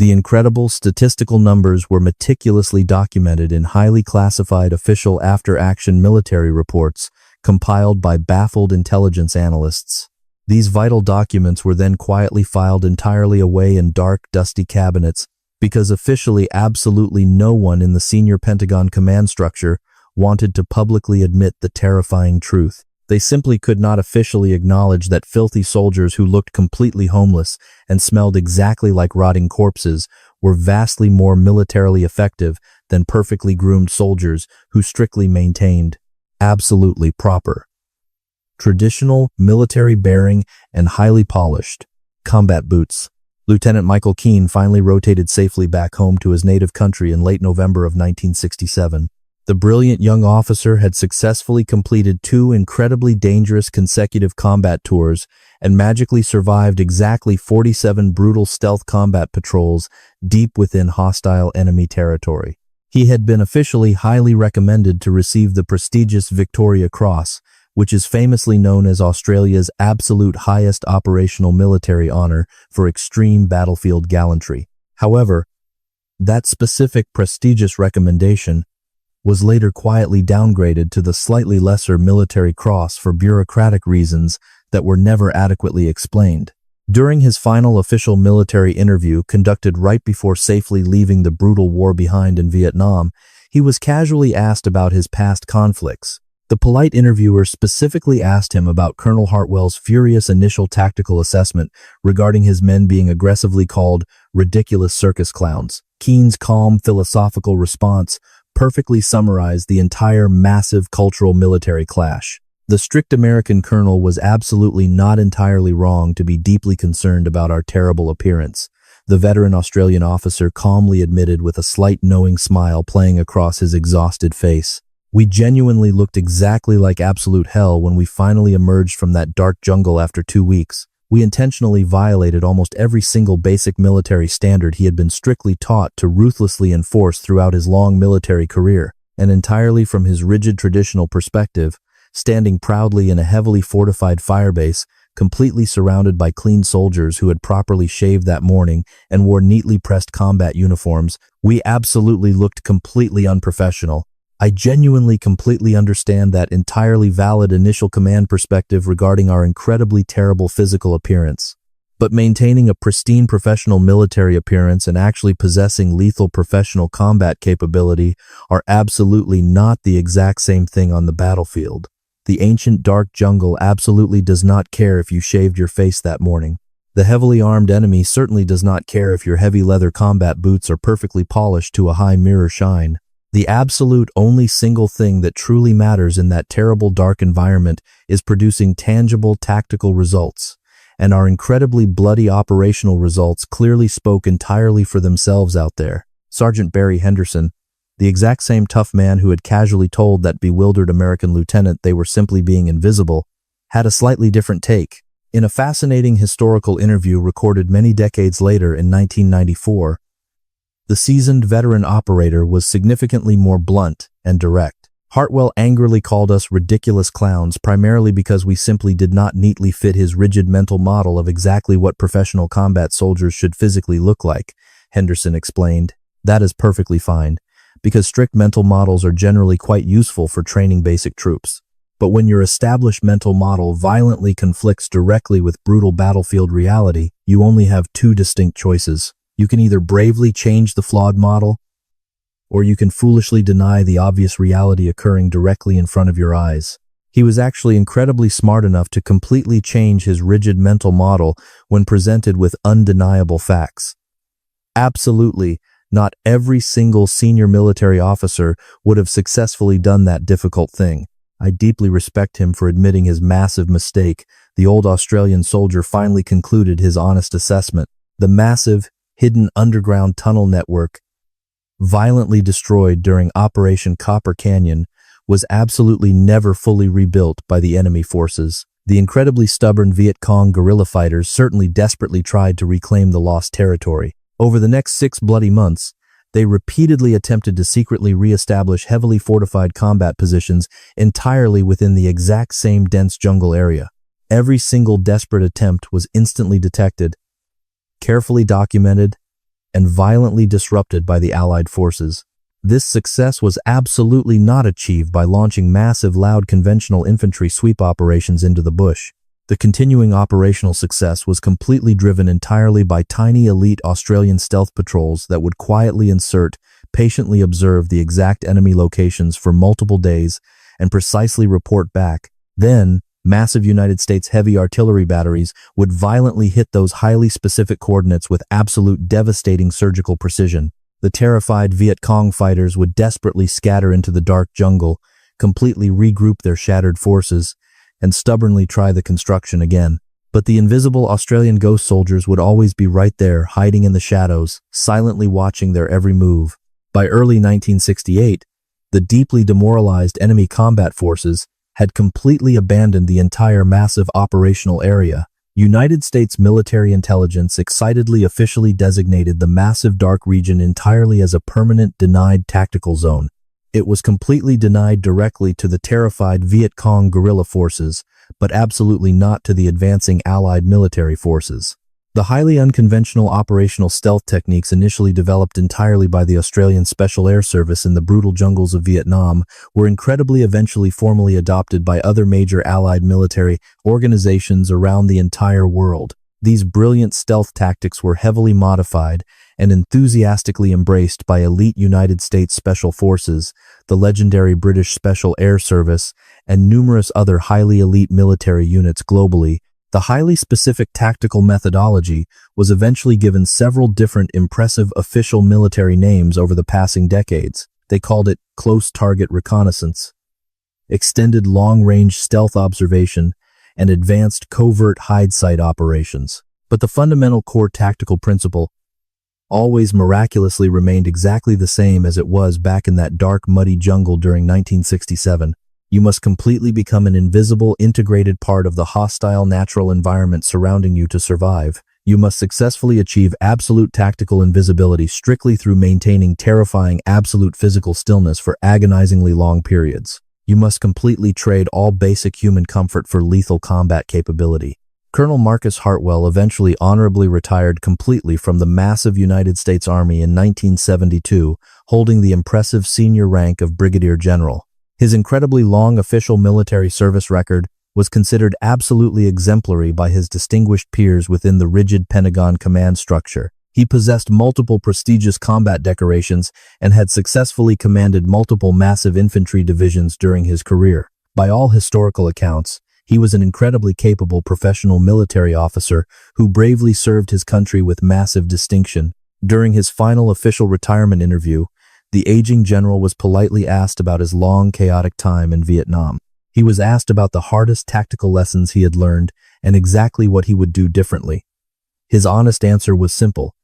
The incredible statistical numbers were meticulously documented in highly classified official after-action military reports compiled by baffled intelligence analysts. These vital documents were then quietly filed entirely away in dark, dusty cabinets because officially absolutely no one in the senior Pentagon command structure wanted to publicly admit the terrifying truth. They simply could not officially acknowledge that filthy soldiers who looked completely homeless and smelled exactly like rotting corpses were vastly more militarily effective than perfectly groomed soldiers who strictly maintained absolutely proper, traditional military bearing and highly polished combat boots. Lieutenant Michael Keane finally rotated safely back home to his native country in late November of 1967. The brilliant young officer had successfully completed 2 incredibly dangerous consecutive combat tours and magically survived exactly 47 brutal stealth combat patrols deep within hostile enemy territory. He had been officially highly recommended to receive the prestigious Victoria Cross, which is famously known as Australia's absolute highest operational military honor for extreme battlefield gallantry. However, that specific prestigious recommendation was later quietly downgraded to the slightly lesser Military Cross for bureaucratic reasons that were never adequately explained. During his final official military interview conducted right before safely leaving the brutal war behind in Vietnam, he was casually asked about his past conflicts. The polite interviewer specifically asked him about Colonel Hartwell's furious initial tactical assessment regarding his men being aggressively called ridiculous circus clowns. Keane's calm, philosophical response perfectly summarized the entire massive cultural military clash. The strict American colonel was absolutely not entirely wrong to be deeply concerned about our terrible appearance, the veteran Australian officer calmly admitted with a slight knowing smile playing across his exhausted face. We genuinely looked exactly like absolute hell when we finally emerged from that dark jungle after 2 weeks. We intentionally violated almost every single basic military standard he had been strictly taught to ruthlessly enforce throughout his long military career, and entirely from his rigid traditional perspective, standing proudly in a heavily fortified firebase, completely surrounded by clean soldiers who had properly shaved that morning and wore neatly pressed combat uniforms, we absolutely looked completely unprofessional. I genuinely completely understand that entirely valid initial command perspective regarding our incredibly terrible physical appearance. But maintaining a pristine professional military appearance and actually possessing lethal professional combat capability are absolutely not the exact same thing on the battlefield. The ancient dark jungle absolutely does not care if you shaved your face that morning. The heavily armed enemy certainly does not care if your heavy leather combat boots are perfectly polished to a high mirror shine. The absolute only single thing that truly matters in that terrible dark environment is producing tangible tactical results, and our incredibly bloody operational results clearly spoke entirely for themselves out there. Sergeant Barry Henderson, the exact same tough man who had casually told that bewildered American lieutenant they were simply being invisible, had a slightly different take. In a fascinating historical interview recorded many decades later in 1994, the seasoned veteran operator was significantly more blunt and direct. Hartwell angrily called us ridiculous clowns primarily because we simply did not neatly fit his rigid mental model of exactly what professional combat soldiers should physically look like, Henderson explained. That is perfectly fine, because strict mental models are generally quite useful for training basic troops. But when your established mental model violently conflicts directly with brutal battlefield reality, you only have 2 distinct choices. You can either bravely change the flawed model, or you can foolishly deny the obvious reality occurring directly in front of your eyes. He was actually incredibly smart enough to completely change his rigid mental model when presented with undeniable facts. Absolutely, not every single senior military officer would have successfully done that difficult thing. I deeply respect him for admitting his massive mistake. The old Australian soldier finally concluded his honest assessment. The massive, hidden underground tunnel network, violently destroyed during Operation Copper Canyon, was absolutely never fully rebuilt by the enemy forces. The incredibly stubborn Viet Cong guerrilla fighters certainly desperately tried to reclaim the lost territory. Over the next 6 bloody months, they repeatedly attempted to secretly re-establish heavily fortified combat positions entirely within the exact same dense jungle area. Every single desperate attempt was instantly detected, carefully documented, and violently disrupted by the Allied forces. This success was absolutely not achieved by launching massive loud conventional infantry sweep operations into the bush. The continuing operational success was completely driven entirely by tiny elite Australian stealth patrols that would quietly insert, patiently observe the exact enemy locations for multiple days, and precisely report back. Then, massive United States heavy artillery batteries would violently hit those highly specific coordinates with absolute devastating surgical precision. The terrified Viet Cong fighters would desperately scatter into the dark jungle, completely regroup their shattered forces, and stubbornly try the construction again. But the invisible Australian ghost soldiers would always be right there, hiding in the shadows, silently watching their every move. By early 1968, the deeply demoralized enemy combat forces had completely abandoned the entire massive operational area. United States military intelligence excitedly officially designated the massive dark region entirely as a permanent denied tactical zone. It was completely denied directly to the terrified Viet Cong guerrilla forces, but absolutely not to the advancing Allied military forces. The highly unconventional operational stealth techniques initially developed entirely by the Australian Special Air Service in the brutal jungles of Vietnam were incredibly eventually formally adopted by other major Allied military organizations around the entire world. These brilliant stealth tactics were heavily modified and enthusiastically embraced by elite United States Special Forces, the legendary British Special Air Service, and numerous other highly elite military units globally. The highly specific tactical methodology was eventually given several different impressive official military names over the passing decades. They called it close target reconnaissance, extended long-range stealth observation, and advanced covert hide-site operations. But the fundamental core tactical principle always miraculously remained exactly the same as it was back in that dark, muddy jungle during 1967. You must completely become an invisible, integrated part of the hostile natural environment surrounding you to survive. You must successfully achieve absolute tactical invisibility strictly through maintaining terrifying absolute physical stillness for agonizingly long periods. You must completely trade all basic human comfort for lethal combat capability. Colonel Marcus Hartwell eventually honorably retired completely from the massive United States Army in 1972, holding the impressive senior rank of Brigadier General. His incredibly long official military service record was considered absolutely exemplary by his distinguished peers within the rigid Pentagon command structure. He possessed multiple prestigious combat decorations and had successfully commanded multiple massive infantry divisions during his career. By all historical accounts, he was an incredibly capable professional military officer who bravely served his country with massive distinction. During his final official retirement interview, the aging general was politely asked about his long, chaotic time in Vietnam. He was asked about the hardest tactical lessons he had learned and exactly what he would do differently. His honest answer was simple: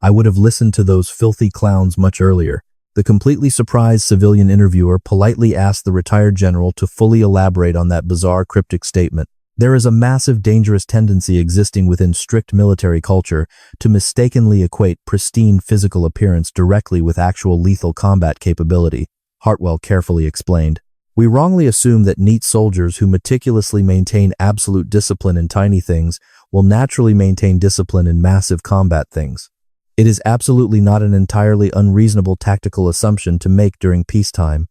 "I would have listened to those filthy clowns much earlier." The completely surprised civilian interviewer politely asked the retired general to fully elaborate on that bizarre, cryptic statement. There is a massive, dangerous tendency existing within strict military culture to mistakenly equate pristine physical appearance directly with actual lethal combat capability, Hartwell carefully explained. We wrongly assume that neat soldiers who meticulously maintain absolute discipline in tiny things will naturally maintain discipline in massive combat things. It is absolutely not an entirely unreasonable tactical assumption to make during peacetime.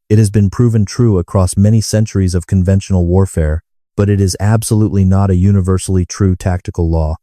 It has been proven true across many centuries of conventional warfare, but it is absolutely not a universally true tactical law.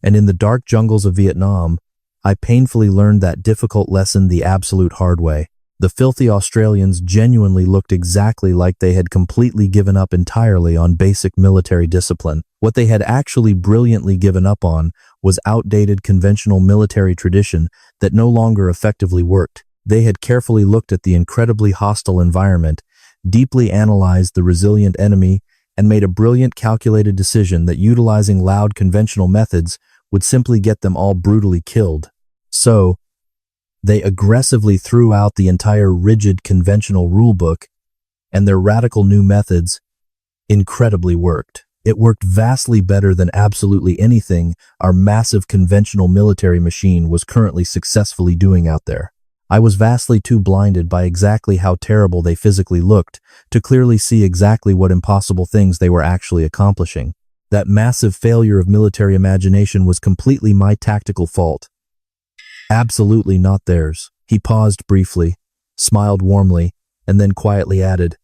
And in the dark jungles of Vietnam, I painfully learned that difficult lesson the absolute hard way. The filthy Australians genuinely looked exactly like they had completely given up entirely on basic military discipline. What they had actually brilliantly given up on was outdated conventional military tradition that no longer effectively worked. They had carefully looked at the incredibly hostile environment, deeply analyzed the resilient enemy, and made a brilliant calculated decision that utilizing loud conventional methods would simply get them all brutally killed. So, they aggressively threw out the entire rigid conventional rulebook, and their radical new methods incredibly worked. It worked vastly better than absolutely anything our massive conventional military machine was currently successfully doing out there. I was vastly too blinded by exactly how terrible they physically looked to clearly see exactly what impossible things they were actually accomplishing. That massive failure of military imagination was completely my tactical fault. Absolutely not theirs. He paused briefly, smiled warmly, and then quietly added,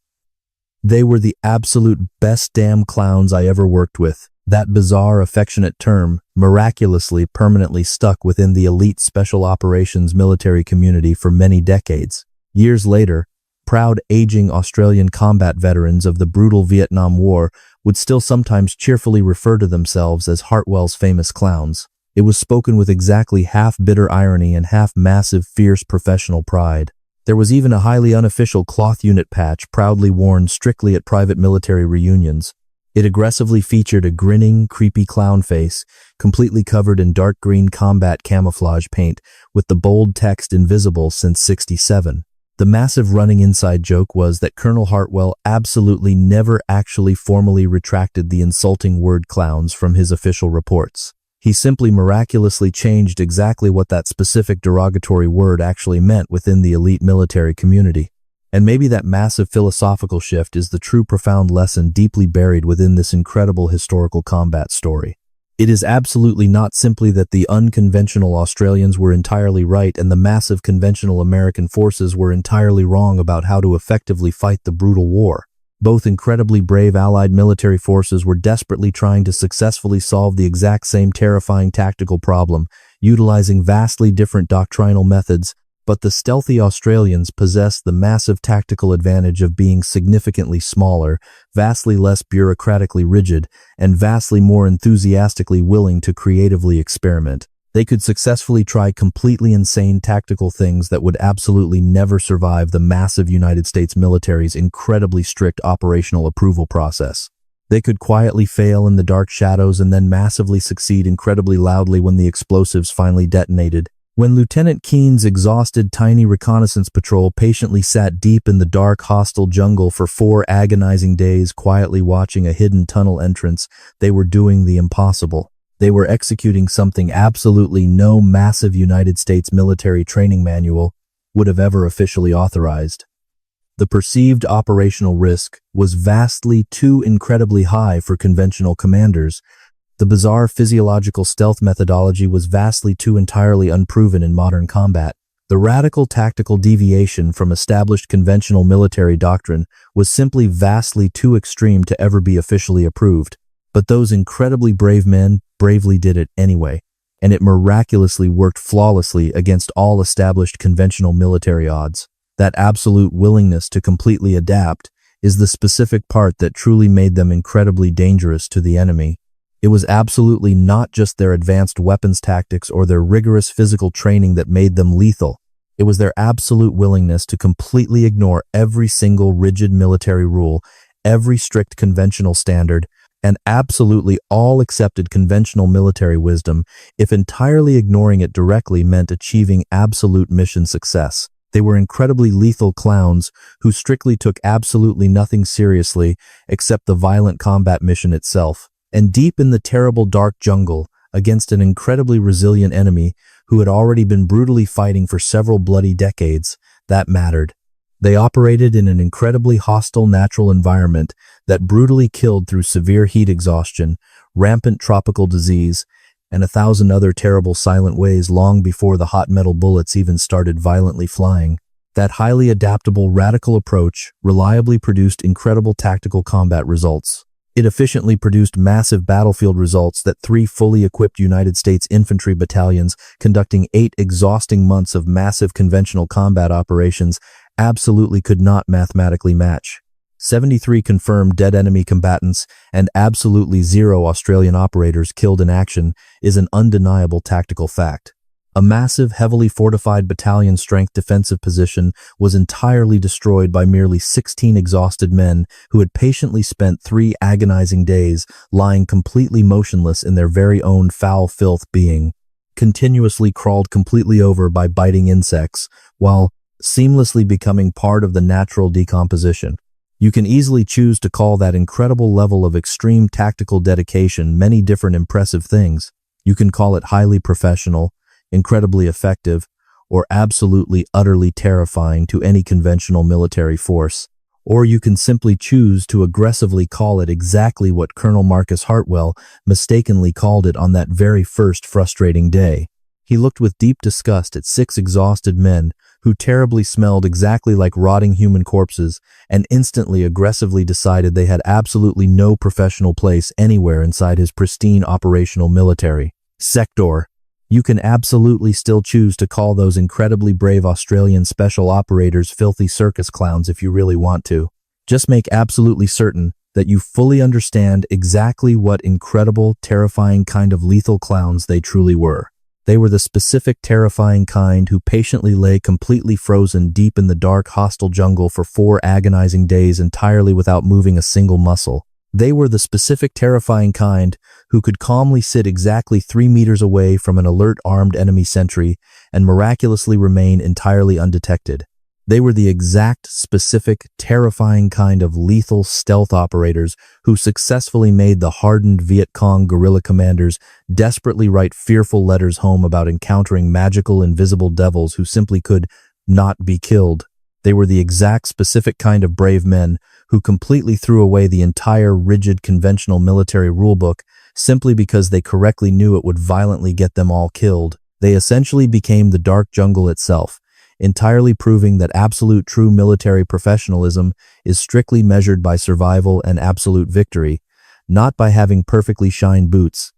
"They were the absolute best damn clowns I ever worked with." That bizarre, affectionate term, miraculously permanently stuck within the elite special operations military community for many decades. Years later, proud aging Australian combat veterans of the brutal Vietnam War would still sometimes cheerfully refer to themselves as Hartwell's famous clowns. It was spoken with exactly half bitter irony and half massive, fierce professional pride. There was even a highly unofficial cloth unit patch proudly worn strictly at private military reunions. It aggressively featured a grinning, creepy clown face, completely covered in dark green combat camouflage paint, with the bold text invisible since '67. The massive running inside joke was that Colonel Hartwell absolutely never actually formally retracted the insulting word clowns from his official reports. He simply miraculously changed exactly what that specific derogatory word actually meant within the elite military community. And maybe that massive philosophical shift is the true profound lesson deeply buried within this incredible historical combat story. It is absolutely not simply that the unconventional Australians were entirely right and the massive conventional American forces were entirely wrong about how to effectively fight the brutal war. Both incredibly brave Allied military forces were desperately trying to successfully solve the exact same terrifying tactical problem, utilizing vastly different doctrinal methods. But the stealthy Australians possessed the massive tactical advantage of being significantly smaller, vastly less bureaucratically rigid, and vastly more enthusiastically willing to creatively experiment. They could successfully try completely insane tactical things that would absolutely never survive the massive United States military's incredibly strict operational approval process. They could quietly fail in the dark shadows and then massively succeed incredibly loudly when the explosives finally detonated. When Lieutenant Keene's exhausted tiny reconnaissance patrol patiently sat deep in the dark hostile jungle for 4 agonizing days quietly watching a hidden tunnel entrance, they were doing the impossible. They were executing something absolutely no massive United States military training manual would have ever officially authorized. The perceived operational risk was vastly too incredibly high for conventional commanders. The bizarre physiological stealth methodology was vastly too entirely unproven in modern combat. The radical tactical deviation from established conventional military doctrine was simply vastly too extreme to ever be officially approved. But those incredibly brave men bravely did it anyway, and it miraculously worked flawlessly against all established conventional military odds. That absolute willingness to completely adapt is the specific part that truly made them incredibly dangerous to the enemy. It was absolutely not just their advanced weapons tactics or their rigorous physical training that made them lethal. It was their absolute willingness to completely ignore every single rigid military rule, every strict conventional standard, and absolutely all accepted conventional military wisdom, if entirely ignoring it directly meant achieving absolute mission success. They were incredibly lethal clowns who strictly took absolutely nothing seriously except the violent combat mission itself. And deep in the terrible dark jungle, against an incredibly resilient enemy who had already been brutally fighting for several bloody decades, that mattered. They operated in an incredibly hostile natural environment that brutally killed through severe heat exhaustion, rampant tropical disease, and 1,000 other terrible silent ways long before the hot metal bullets even started violently flying. That highly adaptable, radical approach reliably produced incredible tactical combat results. It efficiently produced massive battlefield results that 3 fully equipped United States infantry battalions conducting 8 exhausting months of massive conventional combat operations absolutely could not mathematically match. 73 confirmed dead enemy combatants and absolutely 0 Australian operators killed in action is an undeniable tactical fact. A massive, heavily fortified battalion-strength defensive position was entirely destroyed by merely 16 exhausted men who had patiently spent 3 agonizing days lying completely motionless in their very own foul filth being continuously crawled completely over by biting insects, while seamlessly becoming part of the natural decomposition. You can easily choose to call that incredible level of extreme tactical dedication many different impressive things. You can call it highly professional, incredibly effective, or absolutely utterly terrifying to any conventional military force. Or you can simply choose to aggressively call it exactly what Colonel Marcus Hartwell mistakenly called it on that very first frustrating day. He looked with deep disgust at 6 exhausted men who terribly smelled exactly like rotting human corpses and instantly aggressively decided they had absolutely no professional place anywhere inside his pristine operational military sector. You can absolutely still choose to call those incredibly brave Australian special operators filthy circus clowns if you really want to. Just make absolutely certain that you fully understand exactly what incredible, terrifying kind of lethal clowns they truly were. They were the specific, terrifying kind who patiently lay completely frozen deep in the dark, hostile jungle for 4 agonizing days entirely without moving a single muscle. They were the specific, terrifying kind who could calmly sit exactly 3 meters away from an alert armed enemy sentry and miraculously remain entirely undetected. They were the exact, specific, terrifying kind of lethal stealth operators who successfully made the hardened Viet Cong guerrilla commanders desperately write fearful letters home about encountering magical invisible devils who simply could not be killed. They were the exact, specific kind of brave men who completely threw away the entire rigid, conventional military rulebook simply because they correctly knew it would violently get them all killed. They essentially became the dark jungle itself, entirely proving that absolute true military professionalism is strictly measured by survival and absolute victory, not by having perfectly shined boots,